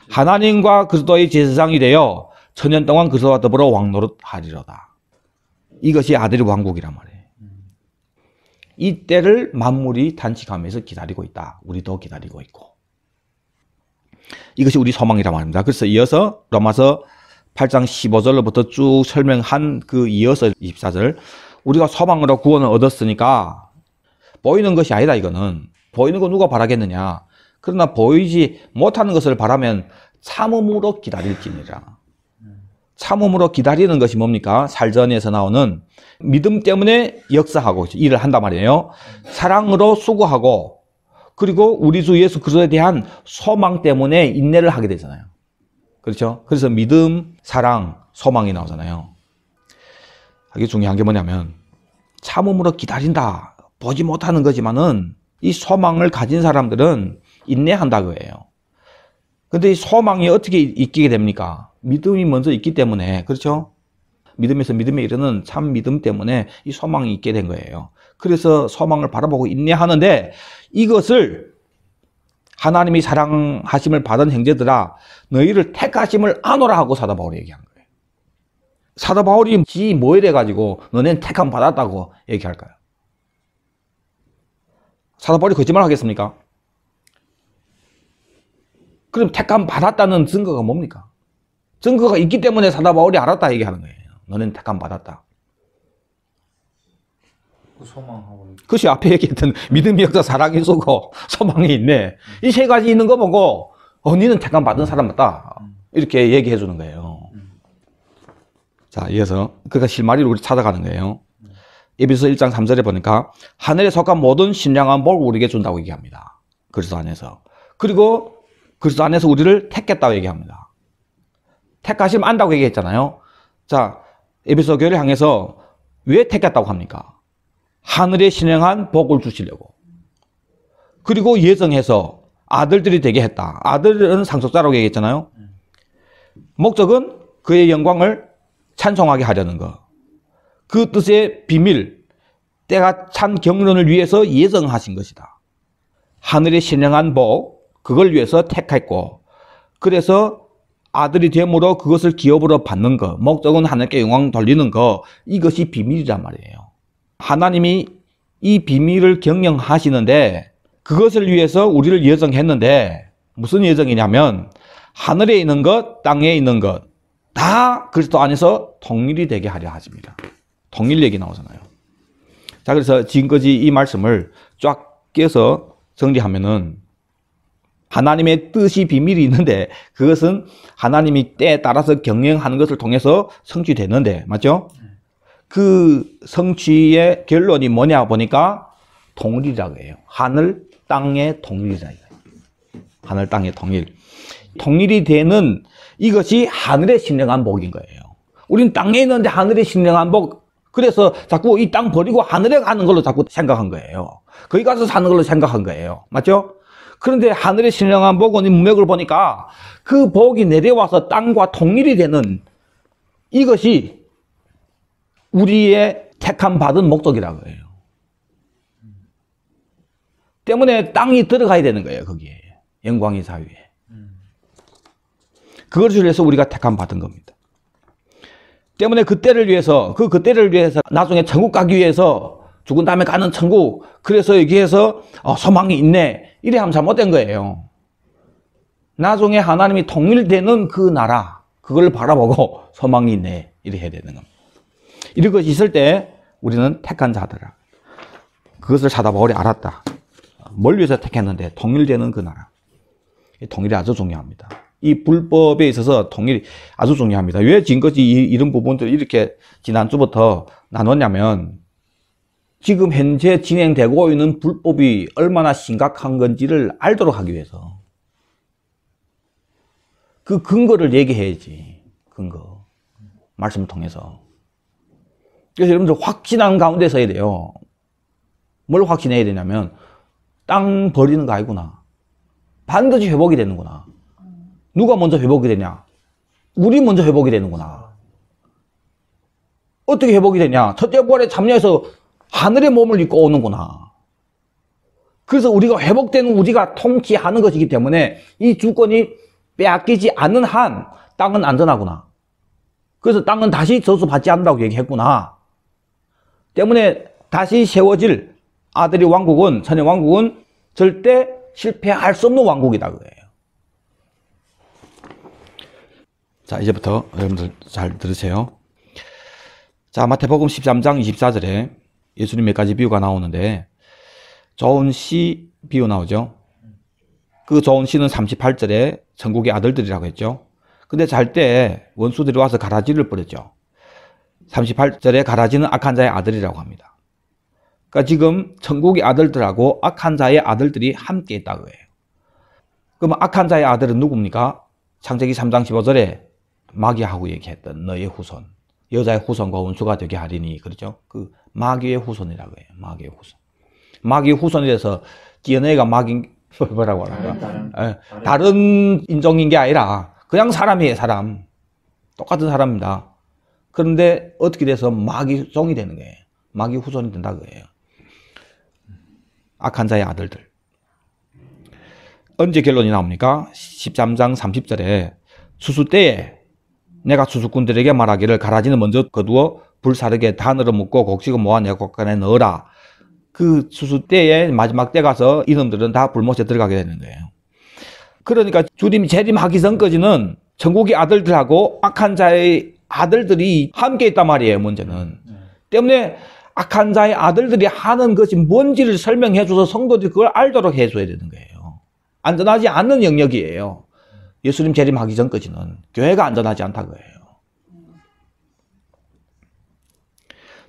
하나님과 그리스도의 제사장이 되어 천년 동안 그리스도와 더불어 왕노릇 하리로다. 이것이 아들의 왕국이란 말이에요. 이 때를 만물이 단식하면서 기다리고 있다. 우리도 기다리고 있고. 이것이 우리 소망이란 말입니다. 그래서 이어서 로마서 8장 15절로부터 쭉 설명한 그 이어서 24절. 우리가 소망으로 구원을 얻었으니까 보이는 것이 아니다 이거는. 보이는 거 누가 바라겠느냐. 그러나 보이지 못하는 것을 바라면 참음으로 기다릴지니라. 참음으로 기다리는 것이 뭡니까? 살전에서 나오는 믿음 때문에 역사하고 일을 한단 말이에요. 사랑으로 수고하고 그리고 우리 주 예수 그리스도에 대한 소망 때문에 인내를 하게 되잖아요. 그렇죠? 그래서 믿음, 사랑, 소망이 나오잖아요. 이게 중요한 게 뭐냐면 참음으로 기다린다. 보지 못하는 거지만은 이 소망을 가진 사람들은 인내한다 그거예요. 근데 이 소망이 어떻게 있게 됩니까? 믿음이 먼저 있기 때문에. 그렇죠? 믿음에서 믿음에 이르는 참 믿음 때문에 이 소망이 있게 된 거예요. 그래서 소망을 바라보고 인내하는데 이것을 하나님이 사랑하심을 받은 형제들아 너희를 택하심을 아노라 하고 사도 바울이 얘기한 거예요. 사도 바울이 지 뭐 이래가지고 너네는 택함 받았다고 얘기할까요? 사도 바울이 거짓말 하겠습니까? 그럼 택함 받았다는 증거가 뭡니까? 증거가 있기 때문에 사도 바울이 알았다 얘기하는 거예요. 너는 택함 받았다. 그 소망하고. 그것이 앞에 얘기했던 믿음이 역사 사랑이 쏘고 소망이 있네. 이 세 가지 있는 거 보고 너는 택함 받은 사람 맞다. 이렇게 얘기해 주는 거예요. 자, 이어서 그가 실마리로 우리 찾아가는 거예요. 에베소 1장 3절에 보니까 하늘에 속한 모든 신령한 복 우리에게 준다고 얘기합니다. 그리스도 안에서. 그리고 그리스도 안에서 우리를 택했다고 얘기합니다. 택하시면 안다고 얘기했잖아요. 자, 에베소 교회를 향해서 왜 택했다고 합니까? 하늘에 신령한 복을 주시려고. 그리고 예정해서 아들들이 되게 했다. 아들은 상속자라고 얘기했잖아요. 목적은 그의 영광을 찬송하게 하려는 것. 그 뜻의 비밀, 때가 찬 경륜을 위해서 예정하신 것이다. 하늘의 신령한 복, 그걸 위해서 택했고, 그래서 아들이 됨으로 그것을 기업으로 받는 것, 목적은 하나님께 영광 돌리는 것, 이것이 비밀이란 말이에요. 하나님이 이 비밀을 경영하시는데 그것을 위해서 우리를 예정했는데 무슨 예정이냐면 하늘에 있는 것, 땅에 있는 것 다 그리스도 안에서 통일이 되게 하려 하십니다. 통일 얘기 나오잖아요. 자, 그래서 지금까지 이 말씀을 쫙 깨서 정리하면은 하나님의 뜻이 비밀이 있는데 그것은 하나님이 때에 따라서 경영하는 것을 통해서 성취되는데, 맞죠? 그 성취의 결론이 뭐냐 보니까 통일이라고 해요. 하늘, 땅의 통일이라고 해요. 하늘, 땅의 통일. 통일이 되는 이것이 하늘의 신령한 복인 거예요. 우린 땅에 있는데 하늘의 신령한 복. 그래서 자꾸 이 땅 버리고 하늘에 가는 걸로 자꾸 생각한 거예요. 거기 가서 사는 걸로 생각한 거예요. 맞죠? 그런데 하늘의 신령한 복은 이 문맥을 보니까 그 복이 내려와서 땅과 통일이 되는 이것이 우리의 택함 받은 목적이라고 해요. 때문에 땅이 들어가야 되는 거예요. 거기에. 영광의 사위에. 그것을 위해서 우리가 택함 받은 겁니다. 때문에 그때를 위해서 나중에 천국 가기 위해서 죽은 다음에 가는 천국, 그래서 여기에서 소망이 있네 이래 하면 잘못된 거예요. 나중에 하나님이 통일되는 그 나라, 그걸 바라보고 소망이 있네 이래 해야 되는 겁니다. 이런 것이 있을 때 우리는 택한 자들아. 그것을 사도 바울이 알았다. 뭘 위해서 택했는데 통일되는 그 나라. 이 통일이 아주 중요합니다. 이 불법에 있어서 통일이 아주 중요합니다. 왜 지금까지 이런 부분들을 이렇게 지난주부터 나눴냐면 지금 현재 진행되고 있는 불법이 얼마나 심각한 건지를 알도록 하기 위해서 그 근거를 얘기해야지. 근거. 말씀을 통해서. 그래서 여러분들 확신하는 가운데 서야 돼요. 뭘 확신해야 되냐면 땅 버리는 거 아니구나. 반드시 회복이 되는구나. 누가 먼저 회복이 되냐? 우리 먼저 회복이 되는구나. 어떻게 회복이 되냐? 첫째 부활에 참여해서 하늘의 몸을 입고 오는구나. 그래서 우리가 회복되는 우리가 통치하는 것이기 때문에 이 주권이 빼앗기지 않는 한 땅은 안전하구나. 그래서 땅은 다시 저수받지 않는다고 얘기했구나. 때문에 다시 세워질 아들의 왕국은, 천의 왕국은 절대 실패할 수 없는 왕국이다 그거예요. 자, 이제부터 여러분들 잘 들으세요. 자, 마태복음 13장 24절에 예수님 몇 가지 비유가 나오는데 좋은 씨 비유 나오죠. 그 좋은 씨는 38절에 천국의 아들들이라고 했죠. 근데 잘 때 원수들이 와서 가라지를 뿌렸죠. 38절에 가라지는 악한 자의 아들이라고 합니다. 그러니까 지금 천국의 아들들하고 악한 자의 아들들이 함께 있다고 해요. 그럼 악한 자의 아들은 누굽니까? 창세기 3장 15절에 마귀하고 얘기했던 너의 후손, 여자의 후손과 원수가 되게 하리니, 그렇죠? 그 마귀의 후손이라고 해요. 마귀의 후손. 마귀의 후손이라서 DNA가 마귀 뭐라고 하는가? 다른 인종인 게 아니라 그냥 사람이에요. 사람. 똑같은 사람입니다. 그런데 어떻게 돼서 마귀 종이 되는 거예요. 마귀 후손이 된다 그거예요. 악한 자의 아들들. 언제 결론이 나옵니까? 13장 30절에 추수 때에 내가 추수꾼들에게 말하기를 가라지는 먼저 거두어 불사르게 단으로 묶고 곡식을 모아 내 곳간에 넣어라. 그 추수 때에 마지막 때 가서 이놈들은 다 불못에 들어가게 되는 거예요. 그러니까 주님이 재림하기 전까지는 천국의 아들들하고 악한 자의 아들들이 함께 있단 말이에요. 문제는. 때문에 악한 자의 아들들이 하는 것이 뭔지를 설명해 줘서 성도들이 그걸 알도록 해줘야 되는 거예요. 안전하지 않는 영역이에요. 예수님 재림하기 전까지는 교회가 안전하지 않다는 거예요.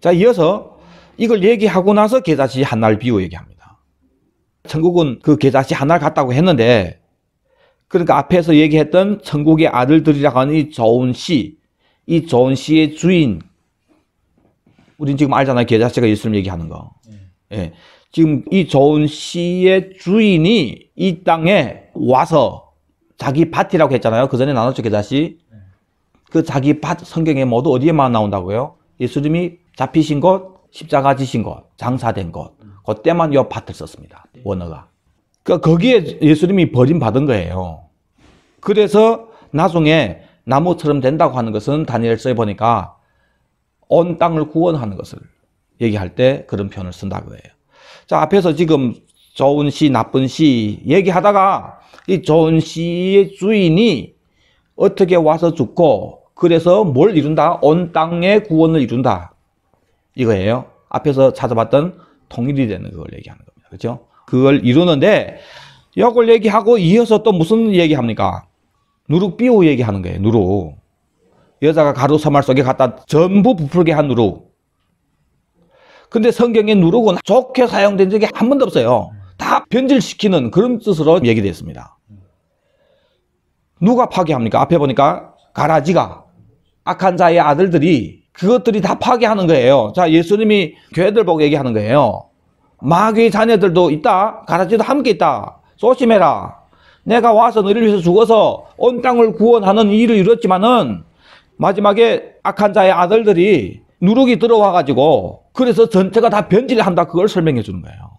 자, 이어서 이걸 얘기하고 나서 계자씨 한날 비유 얘기합니다. 천국은 그 계자씨 한날 갔다고 했는데, 그러니까 앞에서 얘기했던 천국의 아들들이라고 하는 이 좋은 씨, 이 좋은 씨의 주인, 우린 지금 알잖아요. 계자씨가 예수님 얘기하는 거. 예. 지금 이 좋은 씨의 주인이 이 땅에 와서 자기 밭이라고 했잖아요. 그 전에 나눴죠, 계자씨. 그 자기 밭 성경에 모두 어디에만 나온다고요? 예수님이 잡히신 곳, 십자가 지신 곳, 장사된 곳, 그때만 요 밭을 썼습니다. 원어가. 그러니까 거기에 예수님이 버림받은 거예요. 그래서 나중에 나무처럼 된다고 하는 것은 다니엘서에 보니까 온 땅을 구원하는 것을 얘기할 때 그런 표현을 쓴다고 해요. 자, 앞에서 지금 좋은 씨, 나쁜 씨 얘기하다가 이 좋은 씨의 주인이 어떻게 와서 죽고 그래서 뭘 이룬다? 온 땅의 구원을 이룬다. 이거예요. 앞에서 찾아봤던 통일이 되는 그걸 얘기하는 겁니다. 그렇죠? 그걸 이루는데 이걸 얘기하고 이어서 또 무슨 얘기합니까? 누룩 비유 얘기하는 거예요. 누룩. 여자가 가루 서말 속에 갖다 전부 부풀게 한 누룩. 근데 성경에 누룩은 좋게 사용된 적이 한 번도 없어요. 다 변질시키는 그런 뜻으로 얘기되어 있습니다. 누가 파괴합니까? 앞에 보니까 가라지가, 악한 자의 아들들이 그것들이 다 파괴하는 거예요. 자, 예수님이 교회들 보고 얘기하는 거예요. 마귀의 자녀들도 있다. 가라지도 함께 있다. 조심해라. 내가 와서 너희를 위해서 죽어서 온 땅을 구원하는 일을 이뤘지만은 마지막에 악한 자의 아들들이 누룩이 들어와가지고 그래서 전체가 다 변질한다. 그걸 설명해 주는 거예요.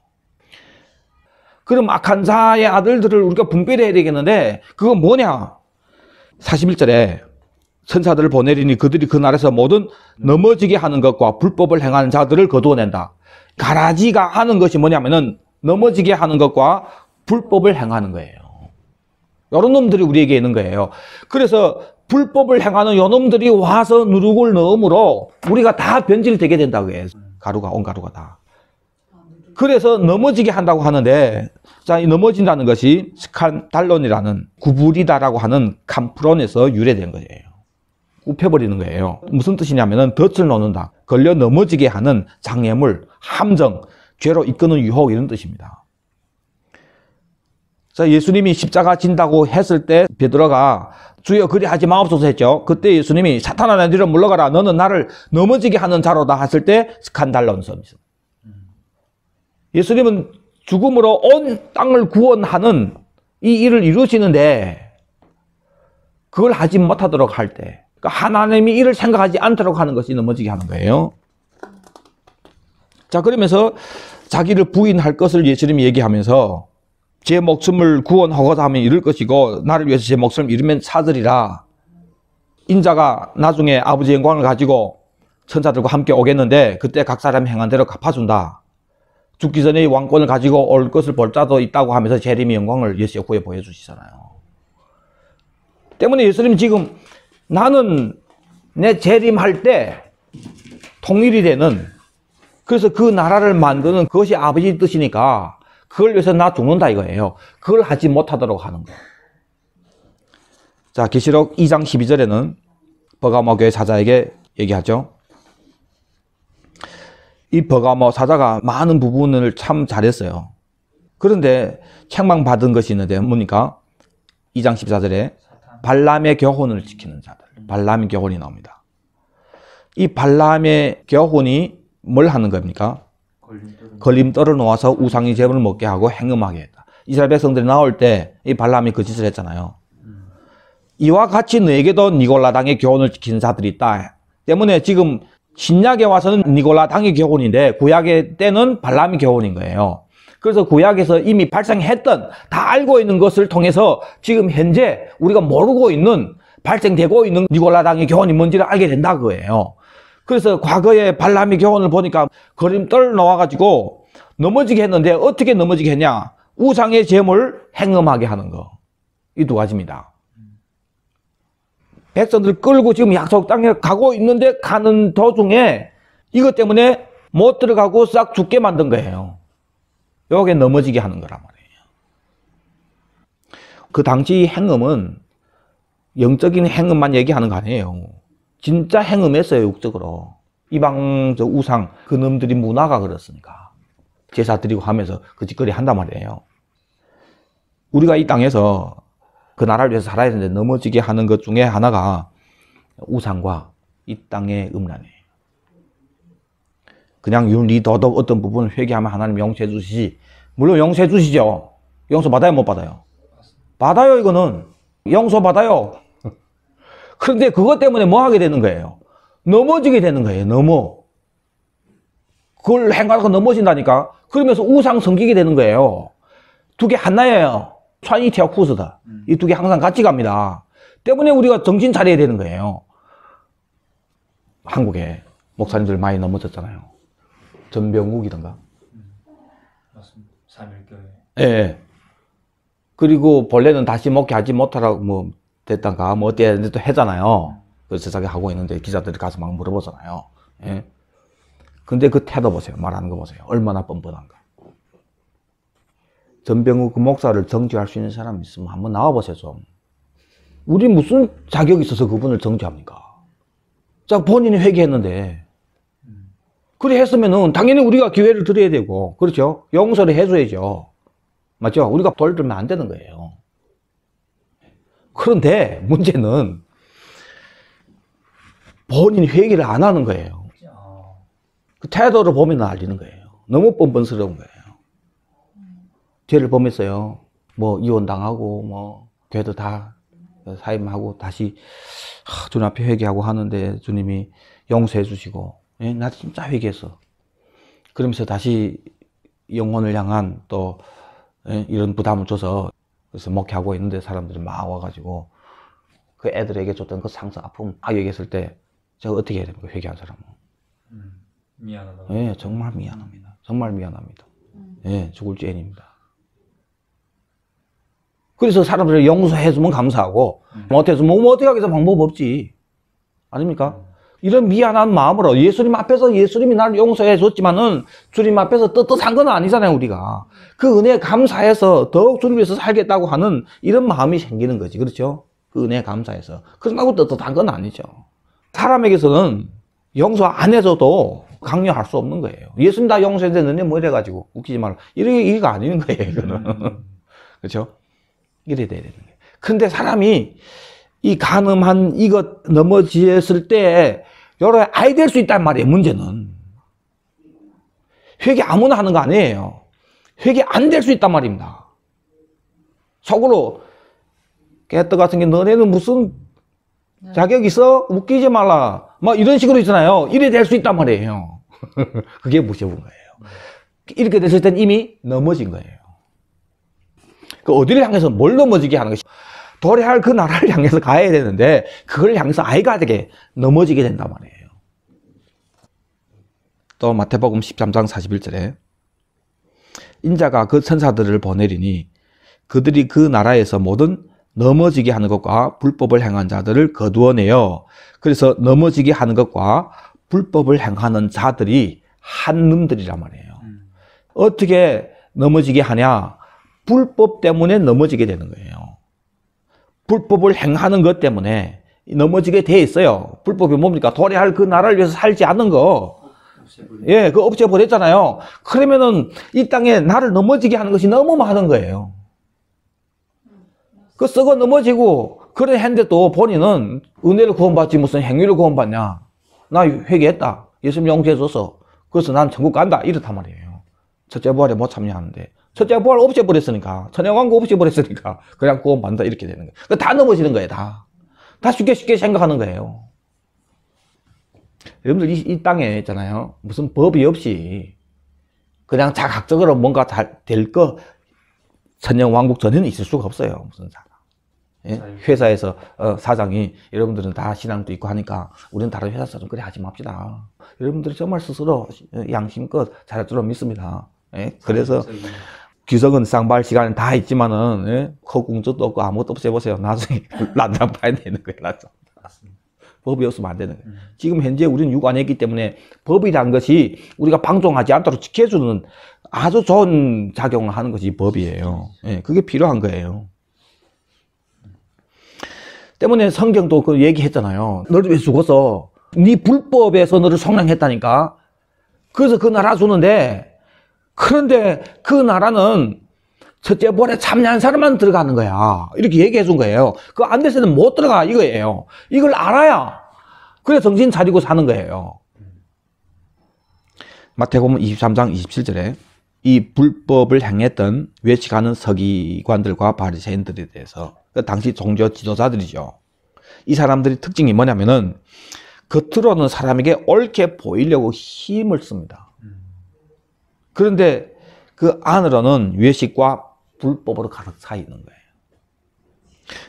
그럼 악한 자의 아들들을 우리가 분별해야 되겠는데 그건 뭐냐? 41절에 천사들을 보내리니 그들이 그 날에서 모든 넘어지게 하는 것과 불법을 행하는 자들을 거두어낸다. 가라지가 하는 것이 뭐냐면은 넘어지게 하는 것과 불법을 행하는 거예요. 이런 놈들이 우리에게 있는 거예요. 그래서 불법을 행하는 요 놈들이 와서 누룩을 넣음으로 우리가 다 변질되게 된다고 해요. 가루가, 온 가루가 다. 그래서 넘어지게 한다고 하는데, 자, 이 넘어진다는 것이 스칸달론이라는 구부리다라고 하는 캄프론에서 유래된 거예요. 굽혀버리는 거예요. 무슨 뜻이냐면은 덫을 놓는다. 걸려 넘어지게 하는 장애물, 함정, 죄로 이끄는 유혹 이런 뜻입니다. 자, 예수님이 십자가 진다고 했을 때 베드로가 주여 그리 하지 마옵소서 했죠. 그때 예수님이 사탄아 내 뒤로 물러가라. 너는 나를 넘어지게 하는 자로다 했을 때 스칸달론 섬이죠. 예수님은 죽음으로 온 땅을 구원하는 이 일을 이루시는데 그걸 하지 못하도록 할 때, 그러니까 하나님이 이를 생각하지 않도록 하는 것이 넘어지게 하는 거예요. 자, 그러면서 자기를 부인할 것을 예수님이 얘기하면서 제 목숨을 구원하고자 하면 이룰 것이고 나를 위해서 제 목숨을 잃으면 찾으리라. 인자가 나중에 아버지의 영광을 가지고 천사들과 함께 오겠는데 그때 각 사람이 행한 대로 갚아준다. 죽기 전에 이 왕권을 가지고 올 것을 볼 자도 있다고 하면서 재림의 영광을 예수의 후에 보여주시잖아요. 때문에 예수님 지금 나는 내 재림할 때 통일이 되는, 그래서 그 나라를 만드는 그것이 아버지 뜻이니까 그걸 위해서 나 죽는다 이거예요. 그걸 하지 못하도록 하는 거예요. 자, 계시록 2장 12절에는 버가모 교회 사자에게 얘기하죠. 이 버가모 사자가 많은 부분을 참 잘했어요. 그런데 책망받은 것이 있는데 뭡니까? 2장 14절에 발람의 교훈을 지키는 자들. 발람의 교훈이 나옵니다. 이 발람의 교훈이 뭘 하는 겁니까? 걸림돌을 놓아서 우상의 제물을 먹게 하고 행음하게 했다. 이스라엘 백성들이 나올 때 이 발람이 그 짓을 했잖아요. 이와 같이 너에게도 니골라당의 교훈을 지키는 자들이 있다. 때문에 지금 신약에 와서는 니골라당의 교훈인데 구약의 때는 발람의 교훈인 거예요. 그래서 구약에서 이미 발생했던 다 알고 있는 것을 통해서 지금 현재 우리가 모르고 있는 발생되고 있는 니골라당의 교훈이 뭔지를 알게 된다 그거예요. 그래서 과거에 발람의 교훈을 보니까 걸림돌 놓아가지고 넘어지게 했는데 어떻게 넘어지게 했냐? 우상의 제물 행음하게 하는 거. 이 두 가지입니다. 백성들 끌고 지금 약속 땅에 가고 있는데 가는 도중에 이것 때문에 못 들어가고 싹 죽게 만든 거예요. 요게 넘어지게 하는 거란 말이에요. 그 당시 행음은 영적인 행음만 얘기하는 거 아니에요. 진짜 행음했어요, 육적으로. 이방 우상, 그놈들이 문화가 그렇습니까? 제사 드리고 하면서 그 짓거리 한단 말이에요. 우리가 이 땅에서 그 나라를 위해서 살아야 되는데 넘어지게 하는 것 중에 하나가 우상과 이 땅의 음란이에요. 그냥 윤리, 도덕 어떤 부분을 회개하면 하나님 용서해 주시지. 물론 용서해 주시죠. 용서 받아요, 못 받아요? 받아요, 이거는. 용서 받아요. 그런데 그것 때문에 뭐 하게 되는 거예요? 넘어지게 되는 거예요, 그걸 행하고 넘어진다니까? 그러면서 우상 섬기게 되는 거예요. 두 개 하나예요. 트라이니티와 쿠스다. 이 두 개 항상 같이 갑니다. 때문에 우리가 정신 차려야 되는 거예요. 한국에 목사님들 많이 넘어졌잖아요. 전병욱이던가. 맞습니다. 3.1교회. 예. 그리고 본래는 다시 목회하지 못하라고 뭐 됐던가 뭐 어때야 또 하잖아요. 그 세상에 하고 있는데 기자들이 가서 막 물어보잖아요. 예. 근데 그 태도 보세요. 말하는 거 보세요. 얼마나 뻔뻔한가. 전병욱 그 목사를 정죄할 수 있는 사람 있으면 한번 나와보세요, 좀. 우리 무슨 자격이 있어서 그분을 정죄합니까? 자, 본인이 회개했는데. 그래 했으면은 당연히 우리가 기회를 드려야 되고, 그렇죠? 용서를 해줘야죠. 맞죠? 우리가 돌 들면 안 되는 거예요. 그런데 문제는 본인이 회개를 안 하는 거예요. 그 태도를 보면 알리는 거예요. 너무 뻔뻔스러운 거예요. 죄를 범했어요. 뭐 이혼당하고 뭐 교회도 다 사임하고 다시 주님 앞에 회개하고 하는데 주님이 용서해 주시고, 예? 나 진짜 회개했어. 그러면서 다시 영혼을 향한 또 이런 부담을 줘서 그래서 목회하고 있는데 사람들이 막 와가지고 그 애들에게 줬던 그 상처 아픔 얘기했을 때 제가 어떻게 해야 됩니까? 회개한 사람은. 미안하다. 예, 정말 미안합니다. 정말 미안합니다. 예, 죽을 죄인입니다. 그래서 사람들이 용서해주면 감사하고 못해주면 뭐 어떻게 하겠어? 방법 없지. 아닙니까? 이런 미안한 마음으로 예수님 앞에서 예수님이 나를 용서해 줬지만은 주님 앞에서 떳떳한 건 아니잖아요, 우리가. 그 은혜에 감사해서 더욱 주님 위해서 살겠다고 하는 이런 마음이 생기는 거지. 그렇죠? 그 은혜에 감사해서. 그렇다고 떳떳한 건 아니죠. 사람에게서는 용서 안 해줘도 강요할 수 없는 거예요. 예수님 다 용서했는데 너네 뭐 이래가지고 웃기지 말라. 이게 아닌 거예요, 이거는. 그렇죠? 이래 돼야 되는 거예요. 근데 사람이 이 간음한 이것 넘어지었을 때 여러 아이 될 수 있단 말이에요, 문제는. 회개 아무나 하는 거 아니에요. 회개 안 될 수 있단 말입니다. 속으로 깨떡 같은 게 너네는 무슨 자격 있어? 웃기지 말라. 막 이런 식으로 있잖아요. 이래 될 수 있단 말이에요. 그게 무시해본 거예요. 이렇게 됐을 땐 이미 넘어진 거예요. 그 어디를 향해서 뭘 넘어지게 하는 것이 도래할 그 나라를 향해서 가야 되는데 그걸 향해서 아이가 되게 넘어지게 된단 말이에요. 또 마태복음 13장 41절에 인자가 그 천사들을 보내리니 그들이 그 나라에서 모든 넘어지게 하는 것과 불법을 행한 자들을 거두어내어 그래서 넘어지게 하는 것과 불법을 행하는 자들이 한놈들이란 말이에요. 어떻게 넘어지게 하냐? 불법 때문에 넘어지게 되는 거예요. 불법을 행하는 것 때문에 넘어지게 돼 있어요. 불법이 뭡니까? 도래할 그 나라를 위해서 살지 않는 거. 예, 그거 없애버렸잖아요. 그러면은 이 땅에 나를 넘어지게 하는 것이 너무 많은 거예요. 그 썩어 넘어지고 그래 했는데 또 본인은 은혜를 구원받지 무슨 행위를 구원받냐. 나 회개했다. 예수님 용서해줘서. 그래서 난 천국 간다. 이렇단 말이에요. 첫째 부활에 못 참여하는데 첫째 부활 없애버렸으니까 천연왕국 없애버렸으니까 그냥 구원받는다 이렇게 되는 거예요. 다 넘어지는 거예요. 다 쉽게 생각하는 거예요. 여러분들 이 땅에 있잖아요. 무슨 법이 없이 그냥 자각적으로 뭔가 될 거 천년왕국 전에는 있을 수가 없어요. 무슨 사람. 예? 회사에서 사장이 여러분들은 다 신앙도 있고 하니까 우리는 다른 회사처럼 그래 하지 맙시다. 여러분들이 정말 스스로 양심껏 잘할 줄로 믿습니다. 예? 그래서 규석은 쌍발 시간은 다 있지만은 예? 허공적도 없고 아무것도 없애보세요. 나중에 난장 파야 되는 거예요. 난장. 법이 없으면 안 되는 거예요. 지금 현재 우리는 유관했기 때문에 법이라는 것이 우리가 방종하지 않도록 지켜주는 아주 좋은 작용을 하는 것이 법이에요. 예, 그게 필요한 거예요. 때문에 성경도 그 얘기했잖아요. 너를 왜 죽었어? 네 불법에서 너를 속량했다니까. 그래서 그 나라 주는데 그런데 그 나라는 첫째 부활에 참여한 사람만 들어가는 거야. 이렇게 얘기해 준 거예요. 그거 안 돼서는 못 들어가 이거예요. 이걸 알아야 그래 정신 차리고 사는 거예요. 마태복음 23장 27절에 이 불법을 행했던 외식하는 서기관들과 바리새인들에 대해서 그 당시 종교 지도자들이죠. 이 사람들의 특징이 뭐냐면은 겉으로는 사람에게 옳게 보이려고 힘을 씁니다. 그런데 그 안으로는 외식과 불법으로 가득 차 있는 거예요.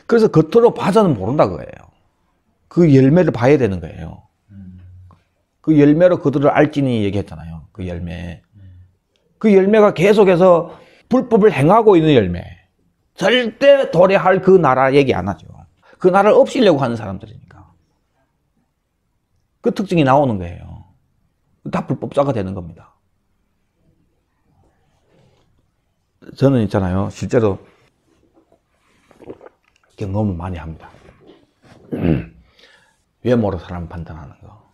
그래서 겉으로 봐서는 모른다 그거예요. 그 열매를 봐야 되는 거예요. 그 열매로 그들을 알지니 얘기했잖아요. 그 열매. 그 열매가 계속해서 불법을 행하고 있는 열매. 절대 도래할 그 나라 얘기 안 하죠. 그 나라를 없애려고 하는 사람들이니까. 그 특징이 나오는 거예요. 다 불법자가 되는 겁니다. 저는 있잖아요. 실제로 경험을 많이 합니다. 외모로 사람 판단하는 거.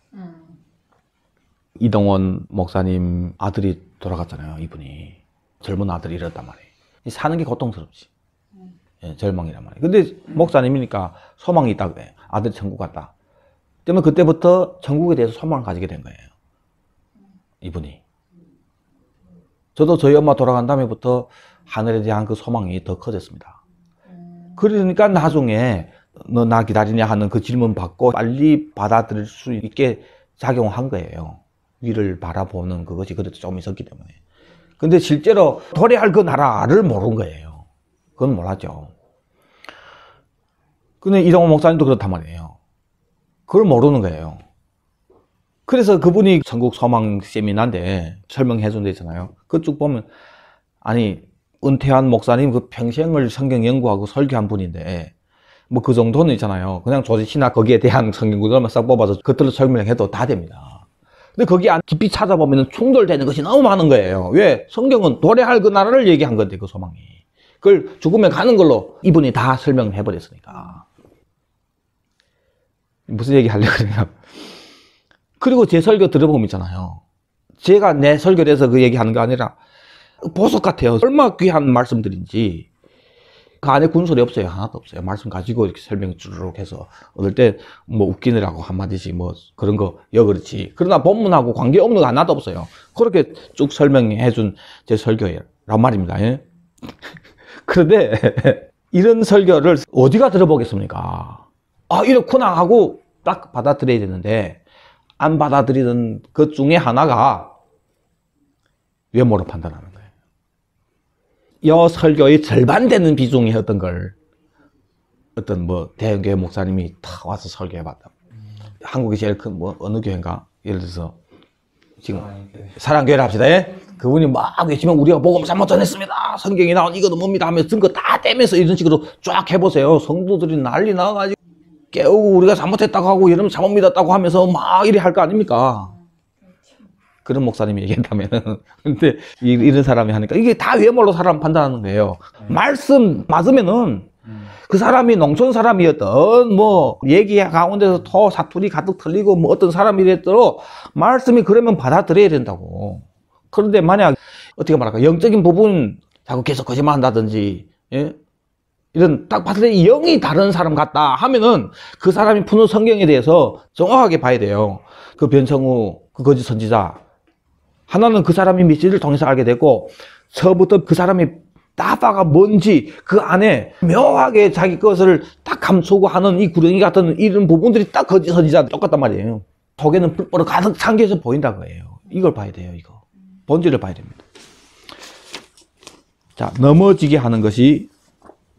이동원 목사님 아들이 돌아갔잖아요. 이분이. 젊은 아들이 이랬단 말이에요. 사는 게 고통스럽지. 예, 절망이란 말이에요. 근데 목사님이니까 소망이 있다 그래요. 아들이 천국 갔다. 때문에 그때부터 천국에 대해서 소망을 가지게 된 거예요. 이분이. 저도 저희 엄마 돌아간 다음에부터 하늘에 대한 그 소망이 더 커졌습니다. 그러니까 나중에 너 나 기다리냐 하는 그 질문 받고 빨리 받아들일 수 있게 작용한 거예요. 위를 바라보는 그것이 그래도 좀 있었기 때문에. 근데 실제로 도래할 그 나라를 모르는 거예요. 그건 몰랐죠. 근데 이동호 목사님도 그렇단 말이에요. 그걸 모르는 거예요. 그래서 그분이 전국 소망 세미나인데 설명해 준 데 있잖아요. 그쪽 보면 아니 은퇴한 목사님 그 평생을 성경 연구하고 설교한 분인데 뭐 그 정도는 있잖아요. 그냥 조지 신학 거기에 대한 성경 구절만 싹 뽑아서 그들로 설명해도 다 됩니다. 근데 거기 안 깊이 찾아보면 충돌되는 것이 너무 많은 거예요. 왜? 성경은 도래할 그 나라를 얘기한 건데 그 소망이. 그걸 죽으면 가는 걸로 이분이 다 설명해 버렸으니까. 무슨 얘기 하려고 그래요? 그리고 제 설교 들어보면 있잖아요. 제가 내 설교를 해서 그 얘기하는 게 아니라 보석 같아요. 얼마나 귀한 말씀들인지. 그 안에 군소리 없어요. 하나도 없어요. 말씀 가지고 이렇게 설명 주르륵 해서 어떨 때 뭐 웃기느라고 한마디씩 뭐 그런 거 그렇지. 그러나 본문하고 관계없는 거 하나도 없어요. 그렇게 쭉 설명해 준 제 설교예요. 란 말입니다. 예? 그런데 이런 설교를 어디가 들어보겠습니까? 아, 이렇구나 하고 딱 받아들여야 되는데 안 받아들이는 것 중에 하나가 외모로 판단하는 거예요. 이 설교의 절반 되는 비중의 어떤 걸 어떤 뭐 대형교회 목사님이 탁 와서 설교해봤다. 한국에 제일 큰 뭐 어느 교회인가? 예를 들어서 지금 사랑교회를 합시다. 예? 그분이 막 외치면 우리가 복음 잘못 전했습니다. 성경에 나온 이거는 뭡니다 하면서 증거 다 떼면서 이런 식으로 쫙 해보세요. 성도들이 난리 나가지고 깨우고 우리가 잘못했다고 하고 여러분 잘못 믿었다고 하면서 막 이래 할 거 아닙니까? 그런 목사님이 얘기한다면은. 근데 이런 사람이 하니까 이게 다 외모로 사람 판단하는 거예요. 말씀 맞으면은 그 사람이 농촌 사람이었던 뭐 얘기 가운데서 사투리 가득 틀리고 뭐 어떤 사람이랬더라도 말씀이 그러면 받아들여야 된다고. 그런데 만약 어떻게 말할까 영적인 부분 자꾸 계속 거짓말 한다든지 예? 이런 딱 봤을 때 영이 다른 사람 같다 하면은 그 사람이 푸는 성경에 대해서 정확하게 봐야 돼요. 그 변성우 그 거짓 선지자 하나는 그 사람이 메시지를 통해서 알게 되고 처음부터 그 사람이 따바가 뭔지 그 안에 묘하게 자기 것을 딱 감추고 하는 이 구렁이 같은 이런 부분들이 딱 거짓 선지자 똑같단 말이에요. 속에는 불법으로 가득 잠겨서 보인다 거예요. 이걸 봐야 돼요. 이거 본질을 봐야 됩니다. 자, 넘어지게 하는 것이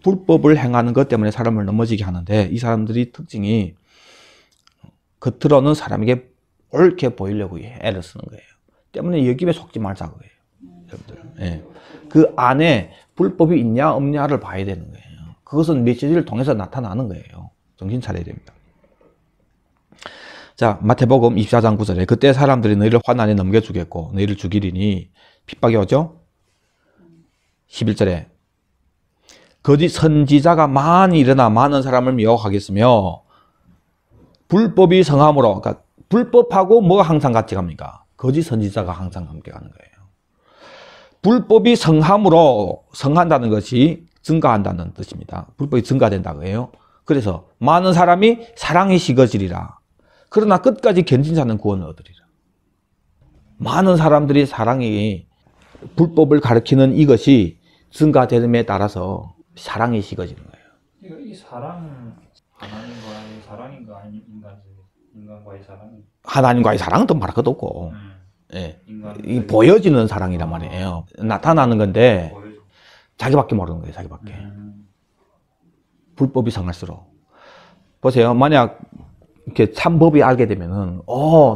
불법을 행하는 것 때문에 사람을 넘어지게 하는데 이 사람들이 특징이 겉으로는 사람에게 옳게 보이려고 애를 쓰는 거예요. 때문에 여김에 속지 말자 그거예요. 여러분들. 예. 그 안에 불법이 있냐 없냐를 봐야 되는 거예요. 그것은 메시지를 통해서 나타나는 거예요. 정신 차려야 됩니다. 자, 마태복음 24장 9절에 그때 사람들이 너희를 환난에 넘겨주겠고 너희를 죽이리니 핍박이 오죠. 11절에 거짓 선지자가 많이 일어나 많은 사람을 미혹하겠으며 불법이 성함으로, 그러니까 불법하고 뭐가 항상 같이 갑니까? 거짓 선지자가 항상 함께 가는 거예요. 불법이 성함으로, 성한다는 것이 증가한다는 뜻입니다. 불법이 증가된다고 해요. 그래서 많은 사람이 사랑이 식어지리라. 그러나 끝까지 견딘 자는 구원을 얻으리라. 많은 사람들이 사랑이 불법을 가리키는 이것이 증가됨에 따라서 사랑이 식어지는 거예요. 이 사랑 하나님과의 사랑인가 아니 인간과의 사랑? 하나님과의 사랑은 또 말할 것도 없고, 예, 이 보여지는 사랑이란 말이에요. 나타나는 건데 자기밖에 모르는 거예요. 자기밖에. 불법이 성할수록 보세요. 만약 이렇게 참법이 알게 되면은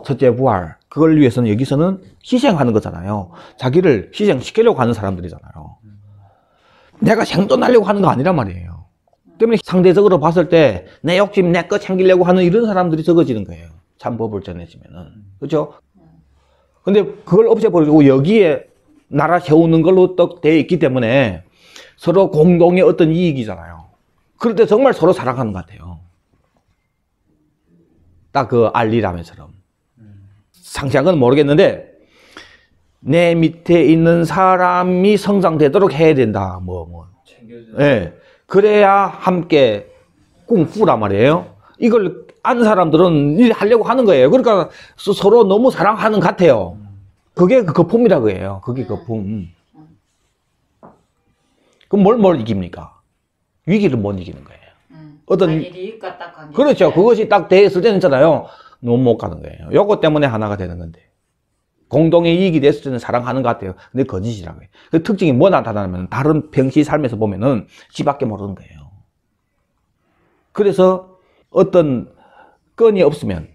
첫째 부활 그걸 위해서는 여기서는 희생하는 거잖아요. 자기를 희생시키려고 하는 사람들이잖아요. 내가 생존하려고 하는 거 아니란 말이에요. 때문에 상대적으로 봤을 때 내 욕심 내 것 챙기려고 하는 이런 사람들이 적어지는 거예요. 참법을 전해지면은. 그렇죠? 근데 그걸 없애버리고 여기에 나라 세우는 걸로 또 되어 있기 때문에 서로 공동의 어떤 이익이잖아요. 그럴 때 정말 서로 사랑하는 것 같아요. 딱 그 알리라면처럼. 상세한 건 모르겠는데 내 밑에 있는 사람이 성장되도록 해야 된다. 예. 그래야 함께 꿍푸란 말이에요. 이걸 아는 사람들은 일 하려고 하는 거예요. 그러니까 서로 너무 사랑하는 것 같아요. 그게 그 거품이라고 해요. 그게 거품. 그럼 뭘 이깁니까? 위기를 못 이기는 거예요. 어떤 그렇죠. 그것이 딱 됐을 때는 있잖아요. 너무 못 가는 거예요. 요거 때문에 하나가 되는 건데. 공동의 이익이 됐을 때는 사랑하는 것 같아요. 근데 거짓이라고 해요. 그 특징이 뭐 나타나냐면 다른 평시 삶에서 보면은 지밖에 모르는 거예요. 그래서 어떤 건이 없으면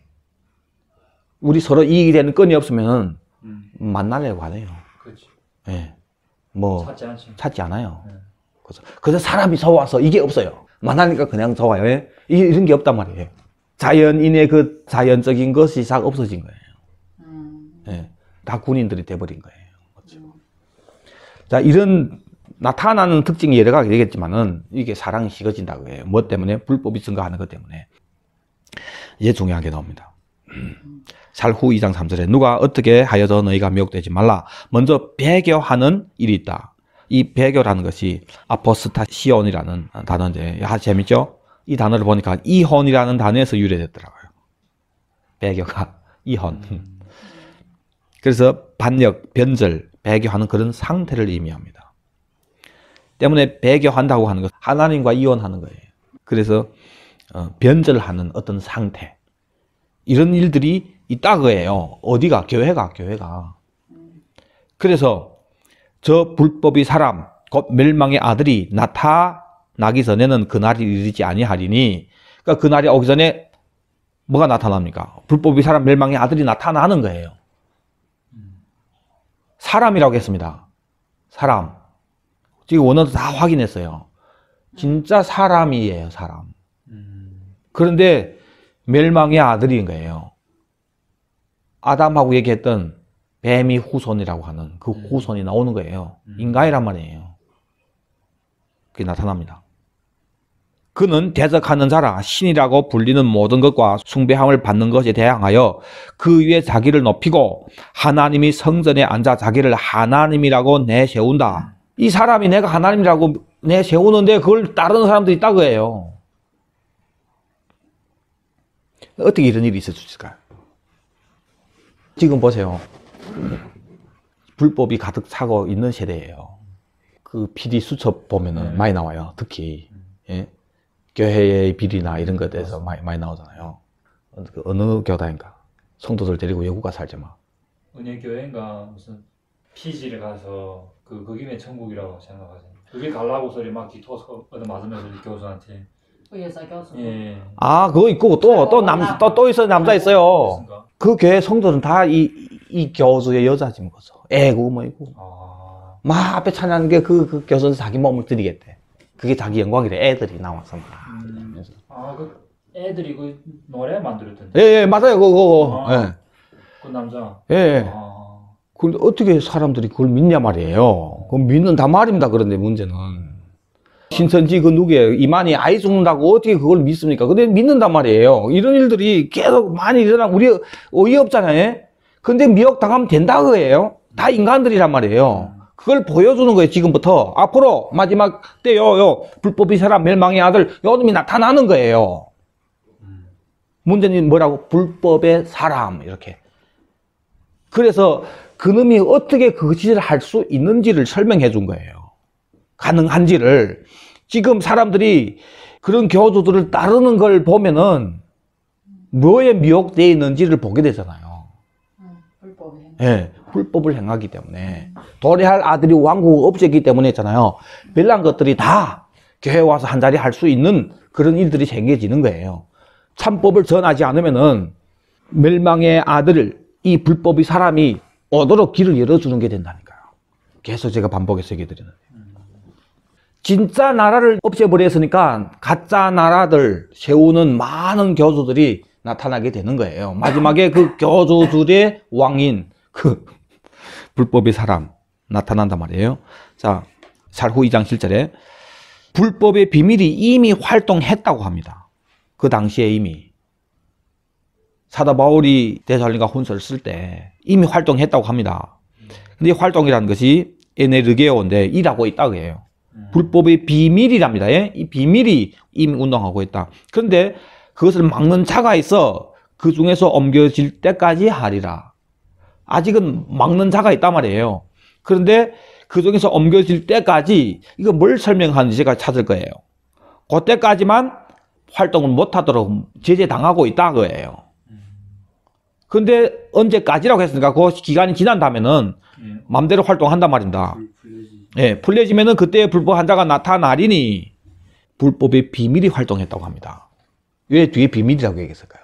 우리 서로 이익이 되는 건이 없으면 만나려고 안 해요. 그렇지. 예. 뭐 찾지 않아요. 그래서 사람이 좋아서 이게 없어요. 만나니까 그냥 좋아요. 예? 이런 게 없단 말이에요. 자연인의 그 자연적인 것이 싹 없어진 거예요. 예. 다 군인들이 돼버린 거예요. 그렇죠? 자, 이런 나타나는 특징이 여러 가지 되겠지만은 이게 사랑이 식어진다고 해요. 뭐 때문에? 불법이 증가하는 것 때문에. 이게 중요하게 나옵니다. 살후 2장 3절에 누가 어떻게 하여서 너희가 미혹되지 말라. 먼저 배교하는 일이 있다. 이 배교라는 것이 아포스타시온이라는 단어인데 재밌죠? 이 단어를 보니까 이혼이라는 단어에서 유래됐더라고요. 배교가 이혼. 그래서 반역, 변절, 배교하는 그런 상태를 의미합니다. 때문에 배교한다고 하는 것, 하나님과 이혼하는 거예요. 그래서 변절하는 어떤 상태, 이런 일들이 있다 그예요. 어디가? 교회가. 그래서 저 불법이 사람 곧 멸망의 아들이 나타나기 전에는 그날이 이르지 아니하리니, 그러니까 그날이 오기 전에 뭐가 나타납니까? 불법이 사람 멸망의 아들이 나타나는 거예요. 사람이라고 했습니다. 사람. 지금 원어도 다 확인했어요. 진짜 사람이에요, 사람. 그런데 멸망의 아들인 거예요. 아담하고 얘기했던 뱀이 후손이라고 하는 그 후손이 나오는 거예요. 인간이란 말이에요. 그게 나타납니다. 그는 대적하는 자라 신이라고 불리는 모든 것과 숭배함을 받는 것에 대항하여 그 위에 자기를 높이고 하나님이 성전에 앉아 자기를 하나님이라고 내세운다. 이 사람이 내가 하나님이라고 내세우는데 그걸 따르는 사람들이 있다 그예요. 어떻게 이런 일이 있을 수 있을까요? 지금 보세요. 불법이 가득 차고 있는 세대예요. 그 PD 수첩 보면은 많이 나와요. 특히 예? 교회의 비리나 이런 것에 대해서 많이 나오잖아요. 어느 교단인가 성도들 데리고 외국 가서 살지 마. 은혜교회인가 무슨 피지를 가서 거기면 천국이라고 생각하세요. 그게 갈라고 소리 막 기토서 얻어맞으면서 교수한테. 의사 교수. 예. 아, 그거 있고 또 있어요. 남자 있어요. 그 교회 성도는 다 이 교수의 여자지 뭐죠. 애고 뭐이고. 막 앞에 찬양하는 게 그 교수는 자기 몸을 드리겠대. 그게 자기 영광이래. 애들이 나와서 막. 그 애들이 그 노래 만들었던데. 예, 맞아요. 그거. 예. 그 남자. 예. 근데 어떻게 사람들이 그걸 믿냐 말이에요. 그건 믿는다 말입니다. 그런데 문제는. 신천지 그 누구예요? 이만희 아이 죽는다고 어떻게 그걸 믿습니까? 근데 믿는단 말이에요. 이런 일들이 계속 많이 일어나고 우리 어이없잖아요. 근데 미혹당하면 된다 그예요. 다 인간들이란 말이에요. 그걸 보여주는 거예요. 지금부터. 앞으로 마지막 때 불법이 사람 멸망의 아들 요 놈이 나타나는 거예요. 문제는 뭐라고? 불법의 사람 이렇게. 그래서 그놈이 어떻게 그 짓을 할 수 있는지를 설명해 준 거예요. 가능한지를. 지금 사람들이 그런 교주들을 따르는 걸 보면은 뭐에 미혹되어 있는지를 보게 되잖아요. 불법이. 예, 불법을 행하기 때문에. 도래할 아들이 왕국을 없애기 때문에 했잖아요. 별난 것들이 다 교회에 와서 한 자리 할 수 있는 그런 일들이 생겨지는 거예요. 참법을 전하지 않으면은 멸망의 아들을 이 불법이 사람이 오도록 길을 열어주는 게 된다니까요. 계속 제가 반복해서 얘기해드리는데. 진짜 나라를 없애버렸으니까 가짜 나라들 세우는 많은 교주들이 나타나게 되는 거예요. 마지막에 그 교주들의 왕인 그 불법의 사람 나타난단 말이에요. 자, 살후 2장 7절에 불법의 비밀이 이미 활동했다고 합니다. 그 당시에 이미 사도 바울이 데살로니가 혼서를 쓸 때 이미 활동했다고 합니다. 근데 활동이라는 것이 에네르게오인데 일하고 있다고 해요. 불법의 비밀이랍니다. 예? 이 비밀이 이미 운동하고 있다. 그런데 그것을 막는 자가 있어 그 중에서 옮겨질 때까지 하리라. 아직은 막는 자가 있단 말이에요. 그런데 그 중에서 옮겨질 때까지 이거 뭘 설명하는지 제가 찾을 거예요. 그때까지만 활동을 못하도록 제재당하고 있다 그예요. 근데 언제까지라고 했으니까 그 기간이 지난 다음에는 마음대로 활동한단 말입니다. 예, 풀려지면은 그때 불법 한자가 나타나리니 불법의 비밀이 활동했다고 합니다. 왜 뒤에 비밀이라고 얘기했을까요?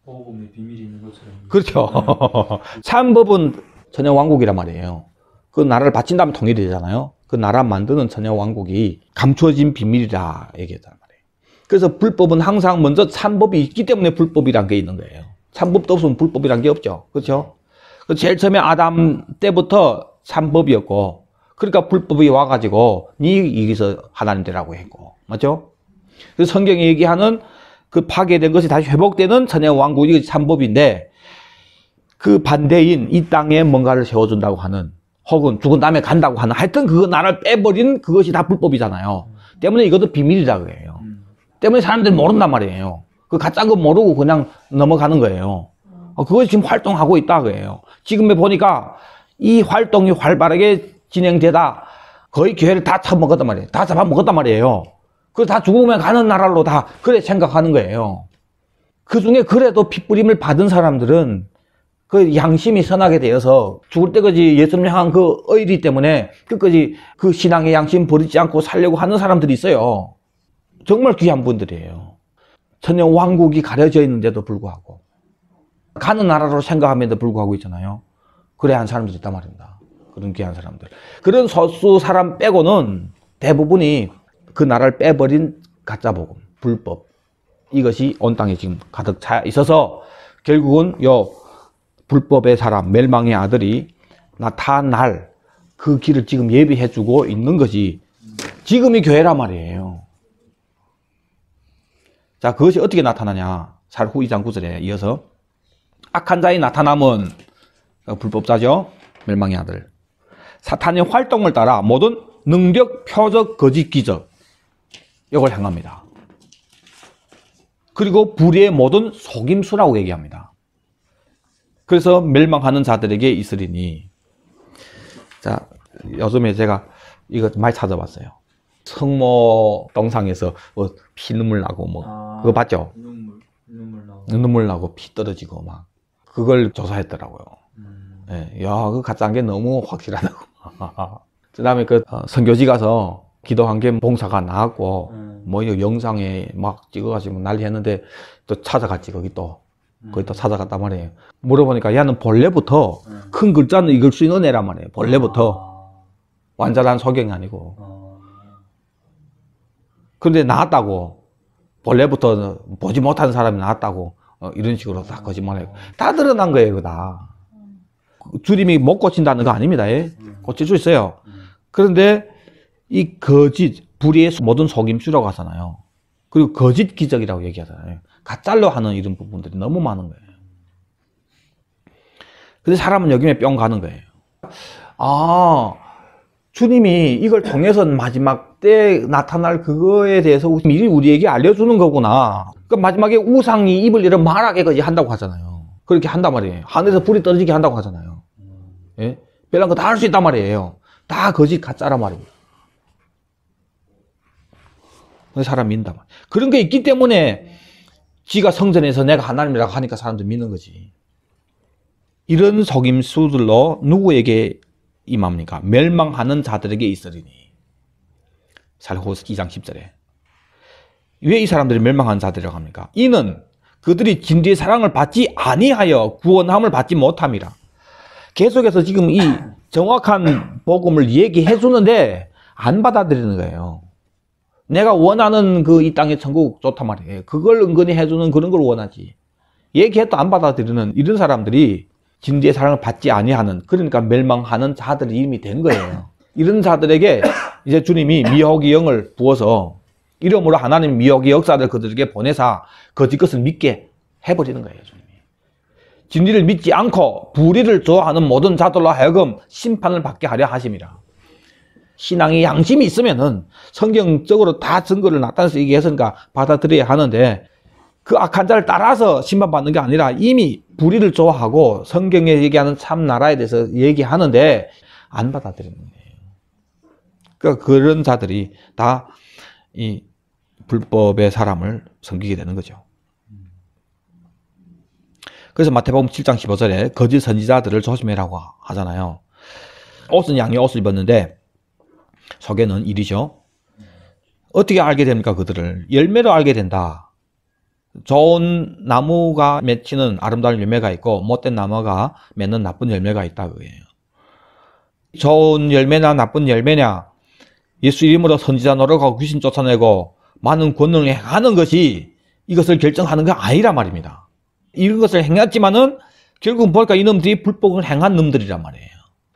복음의 비밀이 있는 것처럼. 그렇죠. 참법은 천여왕국이란 말이에요. 그 나라를 바친 다음에 통일이 되잖아요. 그 나라 만드는 천여왕국이 감추어진 비밀이라 얘기했단 말이에요. 그래서 불법은 항상 먼저 참법이 있기 때문에 불법이란 게 있는 거예요. 참법도 없으면 불법이란 게 없죠. 그렇죠? 제일 처음에 아담 때부터 참법이었고, 그러니까 불법이 와가지고 네 여기서 하나님 되라고 했고, 맞죠? 그래서 성경이 얘기하는 그 파괴된 것이 다시 회복되는 천의 왕국, 이것이 참법인데, 그 반대인 이 땅에 뭔가를 세워준다고 하는, 혹은 죽은 다음에 간다고 하는, 하여튼 그 나라를 빼버린 그것이 다 불법이잖아요. 때문에 이것도 비밀이다 그래요. 때문에 사람들이 모른단 말이에요. 그 가짜인 거 모르고 그냥 넘어가는 거예요. 그것이 지금 활동하고 있다 그래요. 지금에 보니까 이 활동이 활발하게 진행되다 거의 교회를 다 처먹었단 말이에요. 다 잡아먹었단 말이에요. 그래서 다 죽으면 가는 나라로 다 그래 생각하는 거예요. 그 중에 그래도 핏부림을 받은 사람들은 그 양심이 선하게 되어서 죽을 때까지 예수님 향한 그 의리 때문에 끝까지 그 신앙의 양심 버리지 않고 살려고 하는 사람들이 있어요. 정말 귀한 분들이에요. 천년 왕국이 가려져 있는데도 불구하고 가는 나라로 생각함에도 불구하고 있잖아요. 그래 한 사람들이 있단 말입니다. 그런 귀한 사람들. 그런 소수 사람 빼고는 대부분이 그 나라를 빼버린 가짜 복음, 불법, 이것이 온 땅에 지금 가득 차 있어서 결국은 요 불법의 사람, 멸망의 아들이 나타날 그 길을 지금 예비해주고 있는 것이 지금이 교회란 말이에요. 자, 그것이 어떻게 나타나냐? 살후 2장 9절에 이어서 악한 자의 나타남은 불법자죠. 멸망의 아들. 사탄의 활동을 따라 모든 능력, 표적, 거짓, 기적 이걸 행합니다. 그리고 불의의 모든 속임수라고 얘기합니다. 그래서 멸망하는 자들에게 있으리니. 자, 요즘에 제가 이거 많이 찾아봤어요. 성모 동상에서 뭐 피눈물 나고 뭐 그거 봤죠? 눈물 나고 피 떨어지고 막 그걸 조사했더라고요. 예, 야, 그 가짜인 게 너무 확실하다고. 그다음에 그 선교지 가서 기도한 게 봉사가 나왔고 뭐 이거 영상에 막 찍어가지고 난리 했는데 또 찾아갔지 거기 또. 거기 또 찾아갔단 말이에요. 물어보니까 얘는 본래부터 큰 글자는 읽을 수 있는 애란 말이에요. 본래부터. 완전한 소경이 아니고. 근데 나왔다고. 본래부터 보지 못하는 사람이 나왔다고. 이런 식으로 다 거짓말해요. 다 드러난 거예요, 그거 다. 주님이 못 고친다는 거 아닙니다. 고칠 수 있어요. 그런데 이 거짓, 불의의 모든 속임수라고 하잖아요. 그리고 거짓 기적이라고 얘기하잖아요. 가짜로 하는 이런 부분들이 너무 많은 거예요. 근데 사람은 여기에 뿅 가는 거예요. 아, 주님이 이걸 통해서 마지막 때 나타날 그거에 대해서 미리 우리에게 알려주는 거구나. 그 마지막에 우상이 입을 열어 말하게까지 한다고 하잖아요. 그렇게 한단 말이에요. 하늘에서 불이 떨어지게 한다고 하잖아요. 예? 별난 거 다 할 수 있단 말이에요. 다 거짓 가짜란 말입니다. 사람 믿는단 말이에요. 그런 게 있기 때문에 지가 성전에서 내가 하나님이라고 하니까 사람들 믿는 거지. 이런 속임수들로 누구에게 임합니까? 멸망하는 자들에게 있으리니. 살호서 2장 10절에. 왜 이 사람들이 멸망하는 자들이라고 합니까? 이는 그들이 진리의 사랑을 받지 아니하여 구원함을 받지 못함이라. 계속해서 지금 이 정확한 복음을 얘기해 주는데 안 받아들이는 거예요. 내가 원하는 그 이 땅의 천국 좋단 말이에요. 그걸 은근히 해주는 그런 걸 원하지. 얘기해도 안 받아들이는 이런 사람들이 진리의 사랑을 받지 아니하는, 그러니까 멸망하는 자들이 이미 된 거예요. 이런 자들에게 이제 주님이 미혹의 영을 부어서 이름으로 하나님 미혹의 역사를 그들에게 보내사 거짓 것을 믿게 해버리는 거예요. 주님이. 진리를 믿지 않고 불의를 좋아하는 모든 자들로 하여금 심판을 받게 하려 하심이라. 신앙의 양심이 있으면은 성경적으로 다 증거를 나타내서 얘기했으니까 받아들여야 하는데, 그 악한 자를 따라서 심판받는 게 아니라 이미 불의를 좋아하고 성경에 얘기하는 참 나라에 대해서 얘기하는데 안 받아들이는 거예요. 그러니까 그런 자들이 다 이 불법의 사람을 섬기게 되는 거죠. 그래서 마태복음 7장 15절에 거짓 선지자들을 조심해라고 하잖아요. 옷은 양의 옷을 입었는데 속에는 일이죠. 어떻게 알게 됩니까? 그들을 열매로 알게 된다. 좋은 나무가 맺히는 아름다운 열매가 있고 못된 나무가 맺는 나쁜 열매가 있다 그거예요. 좋은 열매나 나쁜 열매냐, 예수 이름으로 선지자 노력하고 귀신 쫓아내고 많은 권능을 행하는 것이 이것을 결정하는 게 아니란 말입니다. 이런 것을 행했지만은 결국 보니까 이놈들이 불법을 행한 놈들이란 말이에요.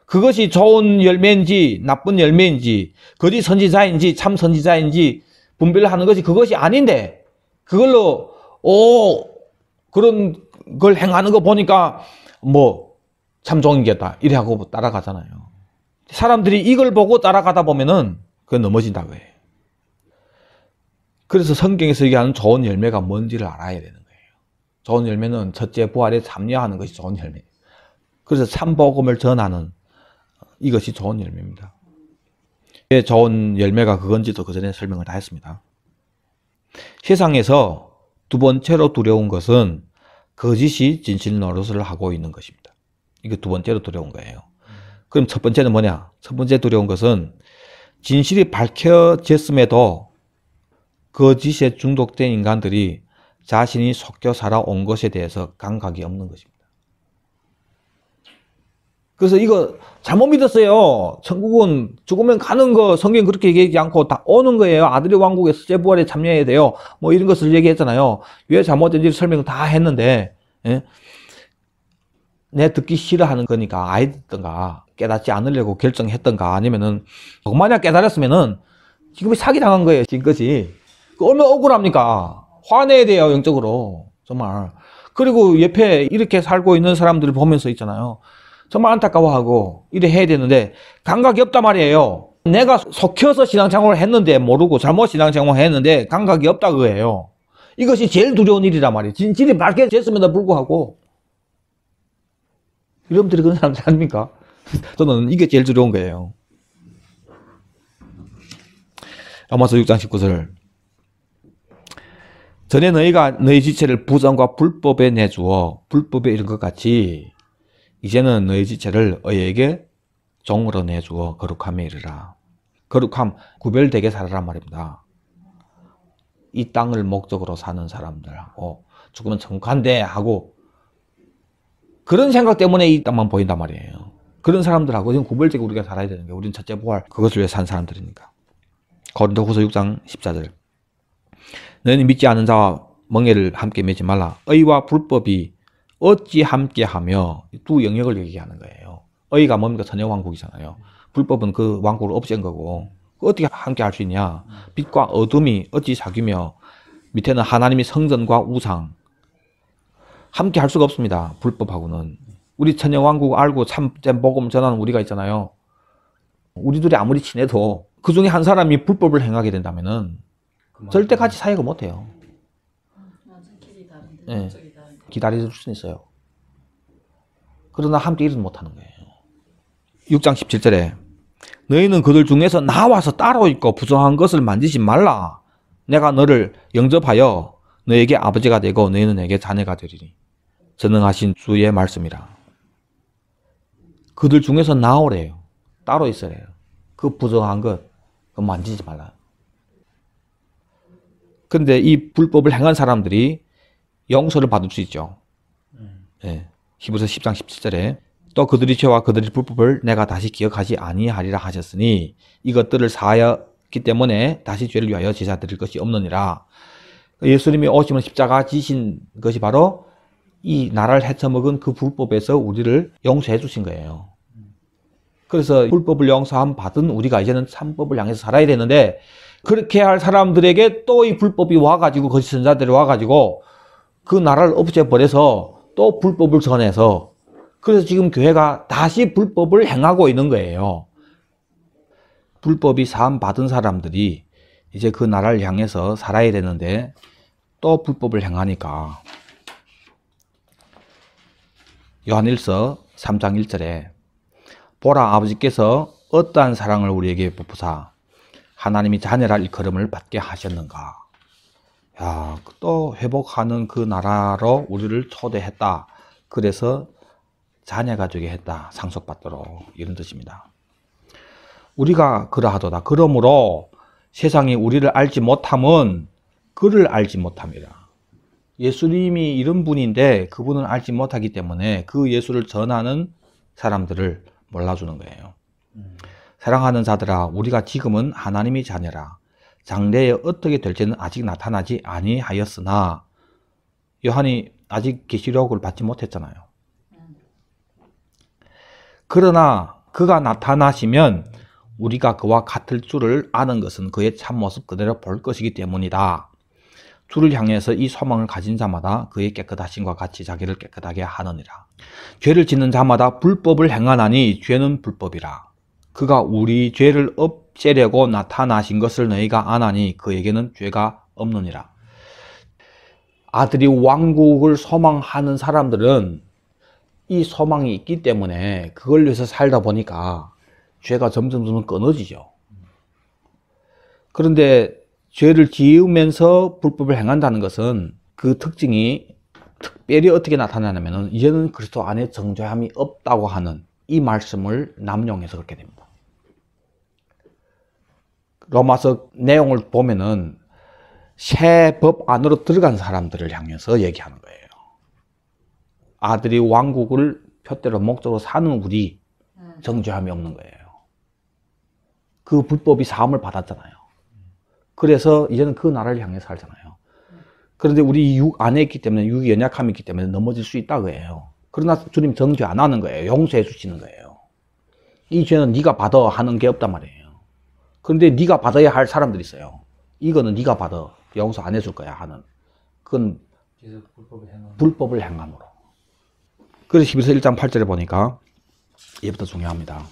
그것이 좋은 열매인지 나쁜 열매인지 거짓 선지자인지 참 선지자인지 분별하는 것이 그것이 아닌데 그걸로 그런 걸 행하는 거 보니까 뭐 참 종이겠다 이래 하고 따라가잖아요. 사람들이 이걸 보고 따라가다 보면은 그건 넘어진다고 해요. 그래서 성경에서 얘기하는 좋은 열매가 뭔지를 알아야 되는 거예요. 좋은 열매는 첫째 부활에 참여하는 것이 좋은 열매예요. 그래서 참복음을 전하는 이것이 좋은 열매입니다. 왜 좋은 열매가 그건지도 그 전에 설명을 다 했습니다. 세상에서 두 번째로 두려운 것은 거짓이 진실 노릇을 하고 있는 것입니다. 이게 두 번째로 두려운 거예요. 그럼 첫 번째는 뭐냐? 첫 번째 두려운 것은 진실이 밝혀졌음에도 거짓에 중독된 인간들이 자신이 속여 살아온 것에 대해서 감각이 없는 것입니다. 그래서 이거 잘못 믿었어요. 천국은 죽으면 가는 거 성경 그렇게 얘기하지 않고 다 오는 거예요. 아들의 왕국에 셋째 부활에 참여해야 돼요. 뭐 이런 것을 얘기했잖아요. 왜 잘못된지 설명을 다 했는데 내 듣기 싫어하는 거니까 아이 듣던가 깨닫지 않으려고 결정했던가 아니면은 만약 깨달았으면은 지금 사기당한 거예요. 지금까지. 얼마나 억울합니까? 화내야 돼요. 영적으로. 정말. 그리고 옆에 이렇게 살고 있는 사람들을 보면서 있잖아요. 정말 안타까워하고 이래 해야 되는데 감각이 없단 말이에요. 내가 속여서 신앙생활을 했는데 모르고 잘못 신앙생활을 했는데 감각이 없다 그거예요. 이것이 제일 두려운 일이란 말이에요. 진실이 밝혀졌음에도 불구하고 여러분들이 그런 사람들 아닙니까? 저는 이게 제일 두려운 거예요. 로마서 6장 19절 전에 너희가 너희 지체를 부정과 불법에 내주어 불법에 이른 것 같이 이제는 너희 지체를 의에게 종으로 내주어 거룩함에 이르라. 거룩함, 구별되게 살아란 말입니다. 이 땅을 목적으로 사는 사람들하고 죽으면 천국한데 하고 그런 생각 때문에 이 땅만 보인단 말이에요. 그런 사람들하고 지금 구별되게 우리가 살아야 되는 게 우리는 첫째 부활 그것을 위해 산 사람들이니까. 고린도후서 6장 14절 너희는 믿지 않은 자와 멍에를 함께 매지 말라. 의와 불법이 어찌 함께하며 두 영역을 얘기하는 거예요. 의가 뭡니까? 천년왕국이잖아요. 불법은 그 왕국을 없앤 거고 어떻게 함께 할 수 있냐? 빛과 어둠이 어찌 사귀며 밑에는 하나님의 성전과 우상 함께 할 수가 없습니다. 불법하고는. 우리 천년왕국 알고 참된 복음 전하는 우리가 있잖아요. 우리들이 아무리 친해도 그 중에 한 사람이 불법을 행하게 된다면은 절대 같이 사이가 못해요. 길이 다른데 네. 쪽이 다른데. 기다려줄 수는 있어요. 그러나 함께 일은 못하는 거예요. 6장 17절에 너희는 그들 중에서 나와서 따로 있고 부정한 것을 만지지 말라. 내가 너를 영접하여 너에게 아버지가 되고 너희는 내게 자녀가 되리니. 전능하신 주의 말씀이라. 그들 중에서 나오래요. 따로 있으래요. 그 부정한 것 그거 만지지 말라. 근데 이 불법을 행한 사람들이 용서를 받을 수 있죠. 네. 히브리서 10장 17절에 또 그들이 죄와 그들의 불법을 내가 다시 기억하지 아니하리라 하셨으니 이것들을 사하였기 때문에 다시 죄를 위하여 제사 드릴 것이 없느니라. 예수님이 오시면 십자가 지신 것이 바로 이 나라를 헤쳐먹은 그 불법에서 우리를 용서해 주신 거예요. 그래서 불법을 용서함 받은 우리가 이제는 참법을 향해서 살아야 되는데 그렇게 할 사람들에게 또 이 불법이 와가지고 거짓 선자들이 와가지고 그 나라를 없애버려서 또 불법을 전해서 그래서 지금 교회가 다시 불법을 행하고 있는 거예요. 불법이 사함 받은 사람들이 이제 그 나라를 향해서 살아야 되는데 또 불법을 행하니까 요한일서 3장 1절에 보라 아버지께서 어떠한 사랑을 우리에게 베푸사 하나님이 자녀라 일컬음을 받게 하셨는가. 야, 또 회복하는 그 나라로 우리를 초대했다. 그래서 자녀가 되게 했다. 상속받도록 이런 뜻입니다. 우리가 그러하도다. 그러므로 세상이 우리를 알지 못함은 그를 알지 못함이라. 예수님이 이런 분인데 그분을 알지 못하기 때문에 그 예수를 전하는 사람들을 몰라주는 거예요. 사랑하는 자들아 우리가 지금은 하나님의 자녀라. 장래에 어떻게 될지는 아직 나타나지 아니하였으나 요한이 아직 계시록을 받지 못했잖아요. 그러나 그가 나타나시면 우리가 그와 같을 줄을 아는 것은 그의 참모습 그대로 볼 것이기 때문이다. 주를 향해서 이 소망을 가진 자마다 그의 깨끗하심과 같이 자기를 깨끗하게 하느니라. 죄를 짓는 자마다 불법을 행하나니 죄는 불법이라. 그가 우리 죄를 없애려고 나타나신 것을 너희가 아나니 그에게는 죄가 없느니라. 아들이 왕국을 소망하는 사람들은 이 소망이 있기 때문에 그걸 위해서 살다 보니까 죄가 점점 끊어지죠. 그런데 죄를 지으면서 불법을 행한다는 것은 그 특징이 특별히 어떻게 나타나냐면 이제는 그리스도 안에 정죄함이 없다고 하는 이 말씀을 남용해서 그렇게 됩니다. 로마서 내용을 보면은 새 법 안으로 들어간 사람들을 향해서 얘기하는 거예요. 아들이 왕국을 표대로 목적으로 사는 우리 정죄함이 없는 거예요. 그 불법이 사함을 받았잖아요. 그래서 이제는 그 나라를 향해 살잖아요. 그런데 우리 육 안에 있기 때문에, 육이 연약함이 있기 때문에 넘어질 수 있다고 해요. 그러나 주님 정죄 안 하는 거예요. 용서해 주시는 거예요. 이 죄는 네가 받아 하는 게 없단 말이에요. 그런데 네가 받아야 할 사람들이 있어요. 이거는 네가 받아, 용서 안 해줄 거야 하는. 그건 불법을 행함으로. 그래서 히브리서 1장 8절에 보니까 이부터 중요합니다.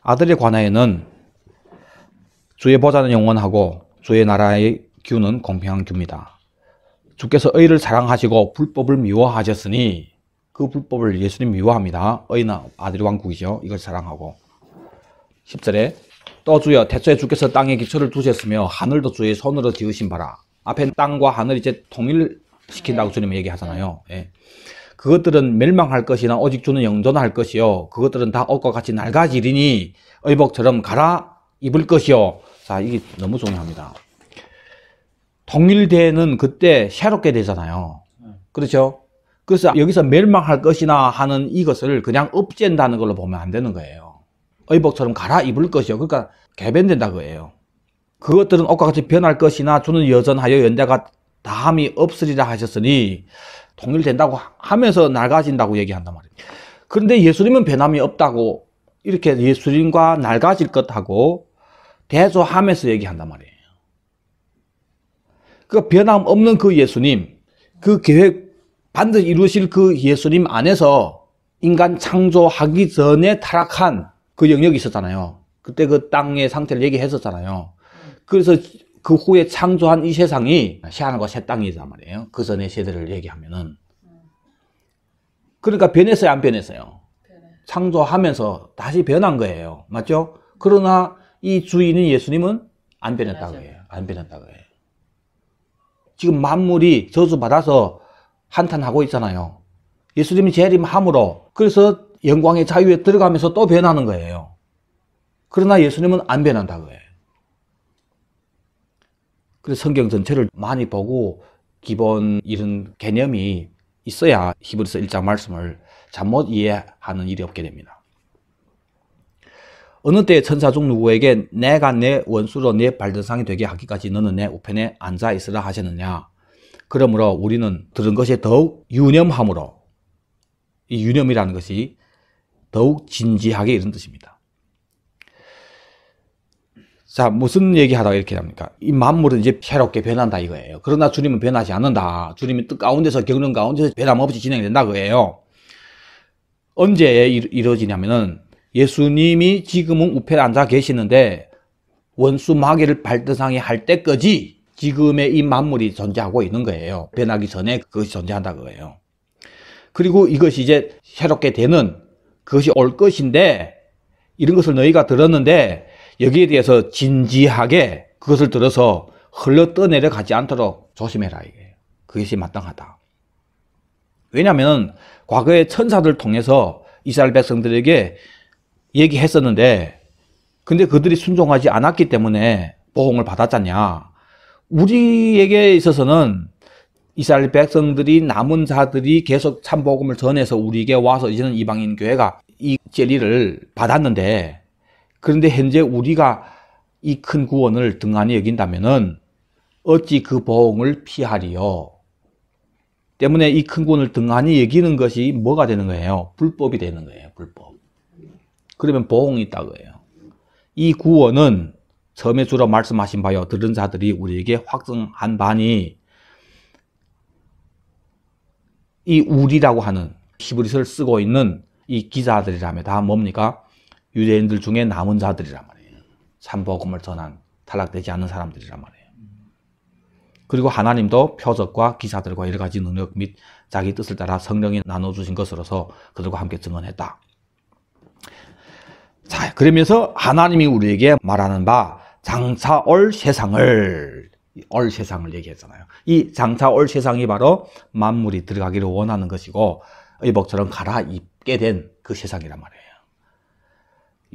아들에 관하여는 주의 보좌는 영원하고 주의 나라의 규는 공평한 규입니다. 주께서 의를 사랑하시고 불법을 미워하셨으니 그 불법을 예수님 미워합니다. 의는 아들의 왕국이죠. 이걸 사랑하고 10절에 또 주여 태초에 주께서 땅에 기초를 두셨으며 하늘도 주의 손으로 지으신 바라. 앞에 땅과 하늘이 이제 통일시킨다고 주님이 얘기하잖아요. 예. 그것들은 멸망할 것이나 오직 주는 영존할 것이요 그것들은 다 옷과 같이 낡아지리니 의복처럼 갈아 입을 것이요. 자, 이게 너무 중요합니다. 통일대는 그때 새롭게 되잖아요. 그렇죠? 그래서 여기서 멸망할 것이나 하는 이것을 그냥 없앤다는 걸로 보면 안 되는 거예요. 의복처럼 갈아 입을 것이요. 그러니까 개변된다 그거예요. 그것들은 옷과 같이 변할 것이나 주는 여전하여 연대가 다함이 없으리라 하셨으니 통일된다고 하면서 낡아진다고 얘기한단 말이에요. 그런데 예수님은 변함이 없다고 이렇게 예수님과 낡아질 것하고 대조하면서 얘기한단 말이에요. 그 변함 없는 그 예수님, 그 계획 반드시 이루실 그 예수님 안에서 인간 창조하기 전에 타락한 그 영역이 있었잖아요. 그때 그 땅의 상태를 얘기했었잖아요. 그래서 그 후에 창조한 이 세상이 새하늘과 새 땅이란 말이에요. 그 전의 세대를 얘기하면은. 그러니까 변했어요, 안 변했어요? 창조하면서 다시 변한 거예요. 맞죠? 그러나 이 주인인 예수님은 안 변했다고 해요. 안 변했다고 해요. 지금 만물이 저주받아서 한탄하고 있잖아요. 예수님이 재림함으로 그래서 영광의 자유에 들어가면서 또 변하는 거예요. 그러나 예수님은 안 변한다고 해요. 그래서 성경 전체를 많이 보고 기본 이런 개념이 있어야 히브리서 1장 말씀을 잘못 이해하는 일이 없게 됩니다. 어느 때 천사 중 누구에게 내가 내 원수로 내 발등상이 되게 하기까지 너는 내 우편에 앉아 있으라 하셨느냐. 그러므로 우리는 들은 것이 더욱 유념함으로, 이 유념이라는 것이 더욱 진지하게 이런 뜻입니다. 자, 무슨 얘기하다가 이렇게 합니까? 이 만물은 이제 새롭게 변한다 이거예요. 그러나 주님은 변하지 않는다. 주님이 뜻 가운데서 경륜 가운데서 변함없이 진행된다 그거예요. 언제 이루어지냐면은 예수님이 지금은 우편에 앉아 계시는데 원수 마귀를 발등상에 할 때까지 지금의 이 만물이 존재하고 있는 거예요. 변하기 전에 그것이 존재한다 그거예요. 그리고 이것이 이제 새롭게 되는 그것이 올 것인데 이런 것을 너희가 들었는데 여기에 대해서 진지하게 그것을 들어서 흘러 떠내려 가지 않도록 조심해라 이게. 그것이 마땅하다. 왜냐하면 과거에 천사들 통해서 이스라엘 백성들에게 얘기했었는데 근데 그들이 순종하지 않았기 때문에 보응을 받았잖냐. 우리에게 있어서는 이스라엘 백성들이 남은 자들이 계속 참복음을 전해서 우리에게 와서 이제는 이방인 교회가 이 진리를 받았는데 그런데 현재 우리가 이 큰 구원을 등한히 여긴다면은 어찌 그 보응을 피하리요. 때문에 이 큰 구원을 등한히 여기는 것이 뭐가 되는 거예요? 불법이 되는 거예요. 불법. 그러면 보응이 있다 그예요. 이 구원은 처음에 주로 말씀하신 바요 들은 자들이 우리에게 확증한 바니 이 우리라고 하는 히브리서를 쓰고 있는 이 기자들이라면 다 뭡니까? 유대인들 중에 남은 자들이란 말이에요. 참복음을 전한 탈락되지 않는 사람들이란 말이에요. 그리고 하나님도 표적과 기사들과 여러 가지 능력 및 자기 뜻을 따라 성령이 나눠주신 것으로서 그들과 함께 증언했다. 자, 그러면서 하나님이 우리에게 말하는 바 장차 올 세상을 얘기했잖아요. 이 장차 올 세상이 바로 만물이 들어가기를 원하는 것이고 의복처럼 갈아입게 된 그 세상이란 말이에요.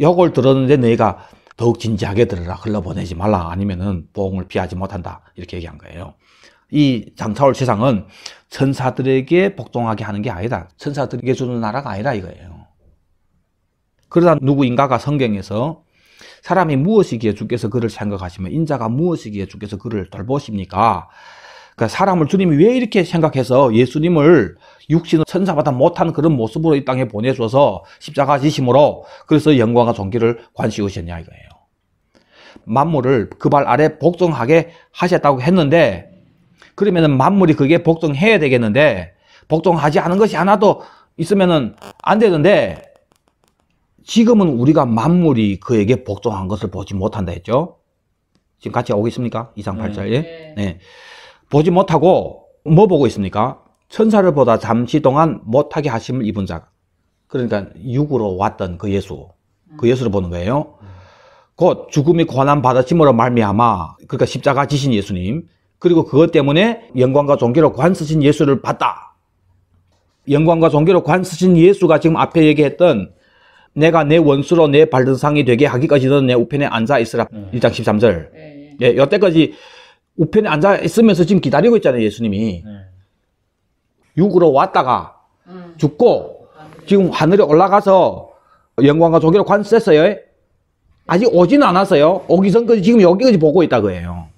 요걸 들었는데 너희가 더욱 진지하게 들으라. 흘러보내지 말라. 아니면은 보응을 피하지 못한다. 이렇게 얘기한 거예요. 이 장차 올 세상은 천사들에게 복종하게 하는 게 아니다. 천사들에게 주는 나라가 아니라 이거예요. 그러다 누구인가가 성경에서 사람이 무엇이기에 주께서 그를 생각하시며 인자가 무엇이기에 주께서 그를 돌보십니까? 그러니까 사람을 주님이 왜 이렇게 생각해서 예수님을 육신을 천사보다 못한 그런 모습으로 이 땅에 보내줘서 십자가 지심으로 그래서 영광과 존귀를 관시우셨냐 이거예요. 만물을 그 발 아래 복종하게 하셨다고 했는데 그러면은 만물이 그게 복종해야 되겠는데 복종하지 않은 것이 하나도 있으면은 안 되는데 지금은 우리가 만물이 그에게 복종한 것을 보지 못한다 했죠. 지금 같이 오고 있습니까? 2장 8절에. 네. 보지 못하고 뭐 보고 있습니까? 천사를 보다 잠시 동안 못하게 하심을 입은 자. 그러니까 육으로 왔던 그 예수를 보는 거예요. 곧 죽음이 고난 받으심으로 말미암아 그러니까 십자가 지신 예수님 그리고 그것 때문에 영광과 존귀로 관 쓰신 예수를 봤다. 영광과 존귀로 관 쓰신 예수가 지금 앞에 얘기했던 내가 내 원수로 내 발등상이 되게 하기까지는 내 우편에 앉아 있으라. 1장 13절. 예, 여태까지 우편에 앉아 있으면서 지금 기다리고 있잖아요, 예수님이. 육으로 왔다가 죽고 지금 하늘에 올라가서 영광과 존귀로 관세했어요. 아직 오지는 않았어요. 오기 전까지 지금 여기까지 보고 있다 그예요.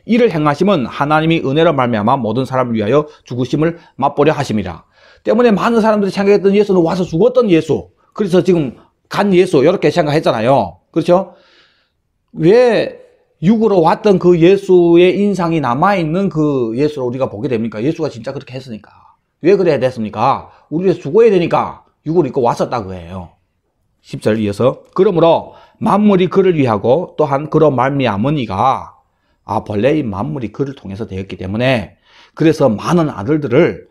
이를 행하심은 하나님이 은혜로 말미암아 모든 사람을 위하여 죽으심을 맛보려 하심이라. 때문에 많은 사람들이 생각했던 예수는 와서 죽었던 예수. 그래서 지금 간 예수 이렇게 생각했잖아요. 그렇죠? 왜 육으로 왔던 그 예수의 인상이 남아있는 그 예수를 우리가 보게 됩니까? 예수가 진짜 그렇게 했으니까. 왜 그래야 됐습니까? 우리가 죽어야 되니까 육을 입고 왔었다고 해요. 10절 이어서 그러므로 만물이 그를 위하고 또한 그로 말미암은 이가 본래 이 만물이 그를 통해서 되었기 때문에 그래서 많은 아들들을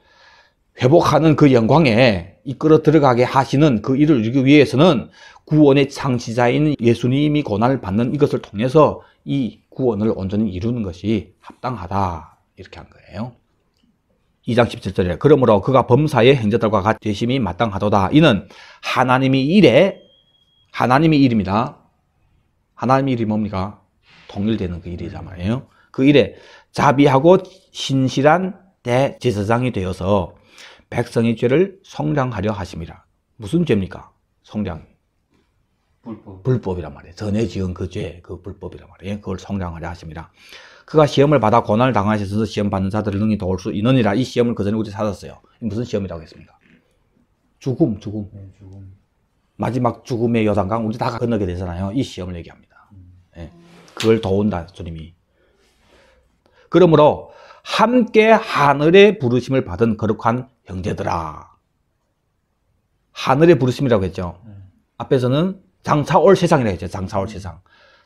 회복하는 그 영광에 이끌어 들어가게 하시는 그 일을 이루기 위해서는 구원의 창시자인 예수님이 고난을 받는 이것을 통해서 이 구원을 온전히 이루는 것이 합당하다 이렇게 한 거예요. 2장 17절에 그러므로 그가 범사의 행자들과 같이 되심이 마땅하도다. 이는 하나님이 일입니다. 하나님의 일이 뭡니까? 통일되는 그 일이란 말이에요. 그 일에 자비하고 신실한 대제사장이 되어서 백성의 죄를 성량하려 하심이라. 무슨 죄입니까? 성량. 불법이란 말이에요. 전에 지은 그 죄, 그 불법이란 말이에요. 그걸 성량하려 하심이라. 그가 시험을 받아 고난을 당하셔서 시험 받는 자들을 능히 도울 수 있느니라. 이 시험을 그 전에 우리 찾았어요. 무슨 시험이라고 했습니까? 죽음. 마지막 죽음의 요단강 우리 다 건너게 되잖아요. 이 시험을 얘기합니다. 네. 그걸 도운다 주님이. 그러므로 함께 하늘의 부르심을 받은 거룩한 형제들아. 하늘의 부르심이라고 했죠. 앞에서는 장차 올 세상이라고 했죠. 장차 올 세상.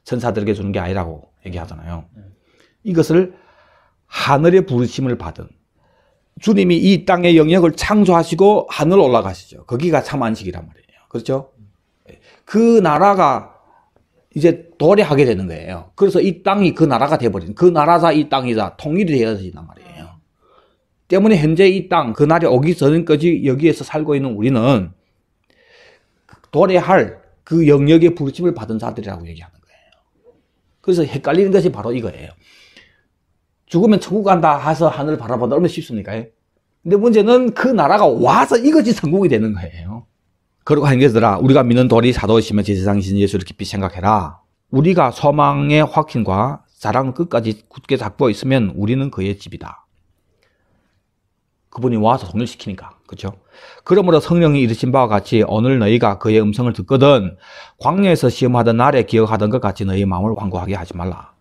천사들에게 주는 게 아니라고 얘기하잖아요. 이것을 하늘의 부르심을 받은 주님이 이 땅의 영역을 창조하시고 하늘 올라가시죠. 거기가 참 안식이란 말이에요. 그렇죠? 그 나라가 이제 도래하게 되는 거예요. 그래서 이 땅이 그 나라가 돼버린 그 나라자 이 땅이자 통일이 되어진단 말이에요. 때문에 현재 이 땅, 그날이 오기 전까지 여기에서 살고 있는 우리는 도래할 그 영역의 부르심을 받은 자들이라고 얘기하는 거예요. 그래서 헷갈리는 것이 바로 이거예요. 죽으면 천국 간다 해서 하늘을 바라본다 얼마나 쉽습니까? 근데 문제는 그 나라가 와서 이것이 천국이 되는 거예요. 거룩한 형제들아, 우리가 믿는 도리 사도이시며 제사장이신 예수를 깊이 생각해라. 우리가 소망의 확신과 사랑을 끝까지 굳게 잡고 있으면 우리는 그의 집이다. 그분이 와서 통일시키니까 그렇죠? 그러므로 성령이 이르신 바와 같이 오늘 너희가 그의 음성을 듣거든 광야에서 시험하던 날에 기억하던 것 같이 너희 마음을 완고하게 하지 말라.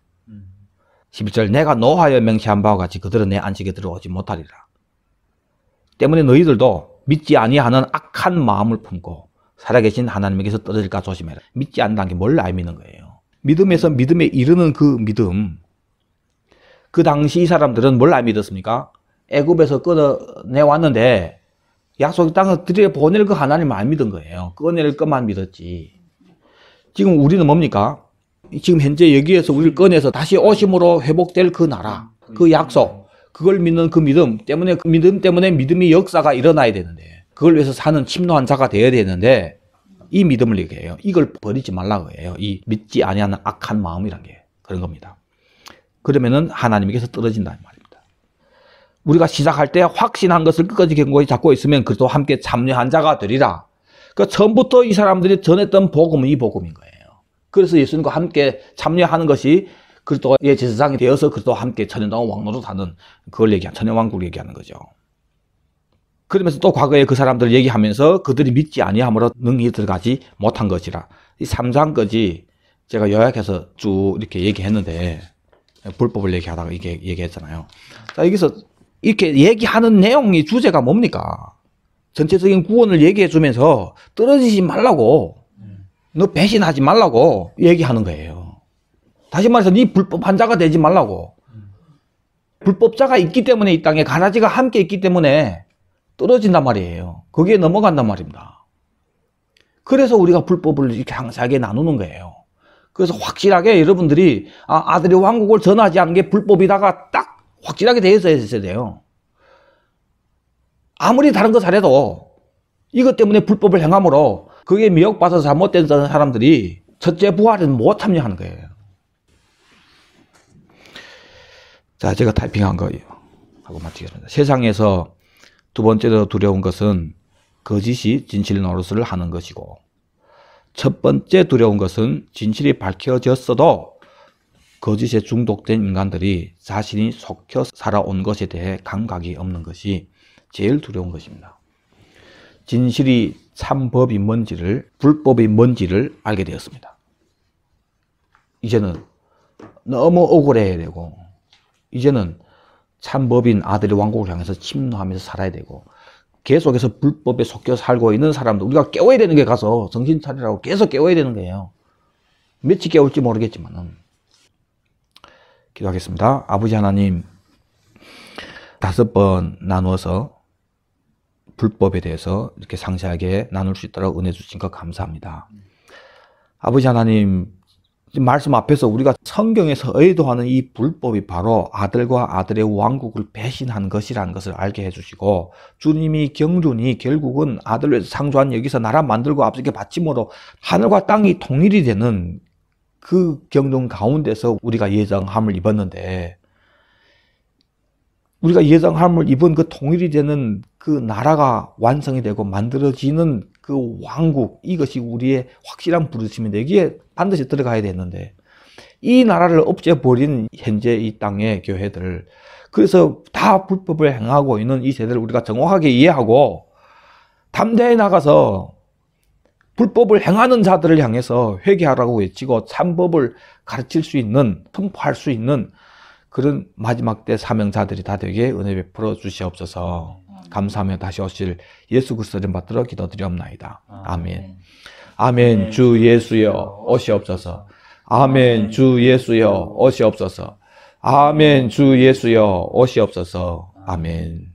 11절 내가 노하여 맹세한 바와 같이 그들은 내 안식에 들어오지 못하리라. 때문에 너희들도 믿지 아니하는 악한 마음을 품고 살아계신 하나님에게서 떨어질까 조심해라. 믿지 않는다는 게 뭘 알미는 거예요. 믿음에서 믿음에 이르는 그 믿음. 그 당시 이 사람들은 뭘 안 믿었습니까? 애굽에서 끌어내왔는데 약속의 땅을 들여보낼 그 하나님을 안 믿은 거예요. 꺼낼 것만 믿었지. 지금 우리는 뭡니까? 지금 현재 여기에서 우리를 꺼내서 다시 오심으로 회복될 그 나라, 그 약속, 그걸 믿는 그 믿음 때문에 그 믿음 때문에 믿음의 역사가 일어나야 되는데 그걸 위해서 사는 침노한 자가 되어야 되는데 이 믿음을 얘기해요. 이걸 버리지 말라고 해요. 이 믿지 아니하는 악한 마음이란 게 그런 겁니다. 그러면은 하나님에게서 떨어진다는 말입니다. 우리가 시작할 때 확신한 것을 끝까지 견고히 잡고 있으면 그도 함께 참여한 자가 되리라. 그러니까 처음부터 이 사람들이 전했던 복음은 이 복음인 거예요. 그래서 예수님과 함께 참여하는 것이 그리스도의 제사장이 되어서 그리스도와 함께 천연왕 왕노릇 하는 그걸 얘기한 천연왕국을 얘기하는 거죠. 그러면서 또 과거에 그 사람들을 얘기하면서 그들이 믿지 아니함으로 능히 들어가지 못한 것이라. 이 3장까지 제가 요약해서 쭉 이렇게 얘기했는데 불법을 얘기하다가 이게 얘기했잖아요. 자, 여기서 이렇게 얘기하는 내용이 주제가 뭡니까? 전체적인 구원을 얘기해 주면서 떨어지지 말라고, 너 배신하지 말라고 얘기하는 거예요. 다시 말해서 네 불법한 자가 되지 말라고. 불법자가 있기 때문에 이 땅에 가라지가 함께 있기 때문에 떨어진단 말이에요. 거기에 넘어간단 말입니다. 그래서 우리가 불법을 이렇게 항상하게 나누는 거예요. 그래서 확실하게 여러분들이 아들의 왕국을 전하지 않은 게 불법이다가 딱 확실하게 되어 있어야 돼요. 아무리 다른 거 잘해도 이것 때문에 불법을 행함으로 그게 미혹받아서 잘못된 사람들이 첫째 부활은 못 참여하는 거예요. 자, 제가 타이핑한 거 하고 마치겠습니다. 세상에서 두 번째로 두려운 것은 거짓이 진실 노릇을 하는 것이고, 첫 번째 두려운 것은 진실이 밝혀졌어도 거짓에 중독된 인간들이 자신이 속혀 살아온 것에 대해 감각이 없는 것이 제일 두려운 것입니다. 진실이 참법이 뭔지를, 불법이 뭔지를 알게 되었습니다. 이제는 너무 억울해야 되고, 이제는 참법인 아들의 왕국을 향해서 침노하면서 살아야 되고, 계속해서 불법에 속여 살고 있는 사람들, 우리가 깨워야 되는 게 가서 정신 차리라고 계속 깨워야 되는 거예요. 며칠 깨울지 모르겠지만은. 기도하겠습니다. 아버지 하나님, 5번 나누어서 불법에 대해서 이렇게 상세하게 나눌 수 있도록 은혜 주신 것 감사합니다. 아버지 하나님, 말씀 앞에서 우리가 성경에서 의도하는 이 불법이 바로 아들과 아들의 왕국을 배신한 것이라는 것을 알게 해주시고, 주님이 경륜이 결국은 아들을 위해서 창조한 여기서 나라 만들고 앞서게 바침으로 하늘과 땅이 통일이 되는 그 경륜 가운데서 우리가 예정함을 입었는데, 우리가 예정함을 입은 그 통일이 되는 그 나라가 완성이 되고 만들어지는 그 왕국, 이것이 우리의 확실한 부르심인데 여기에 반드시 들어가야 되는데, 이 나라를 없애버린 현재 이 땅의 교회들, 그래서 다 불법을 행하고 있는 이 세대를 우리가 정확하게 이해하고 담대히 나가서 불법을 행하는 자들을 향해서 회개하라고 외치고 참법을 가르칠 수 있는, 선포할 수 있는 그런 마지막 때 사명자들이 다 되게 은혜 베풀어 주시옵소서. 감사하며 다시 오실 예수 그리스도를 받들어 기도드리옵나이다. 아멘. 아멘. 주 예수여 오시옵소서. 아멘. 주 예수여 오시옵소서. 아멘. 주 예수여 오시옵소서. 아멘.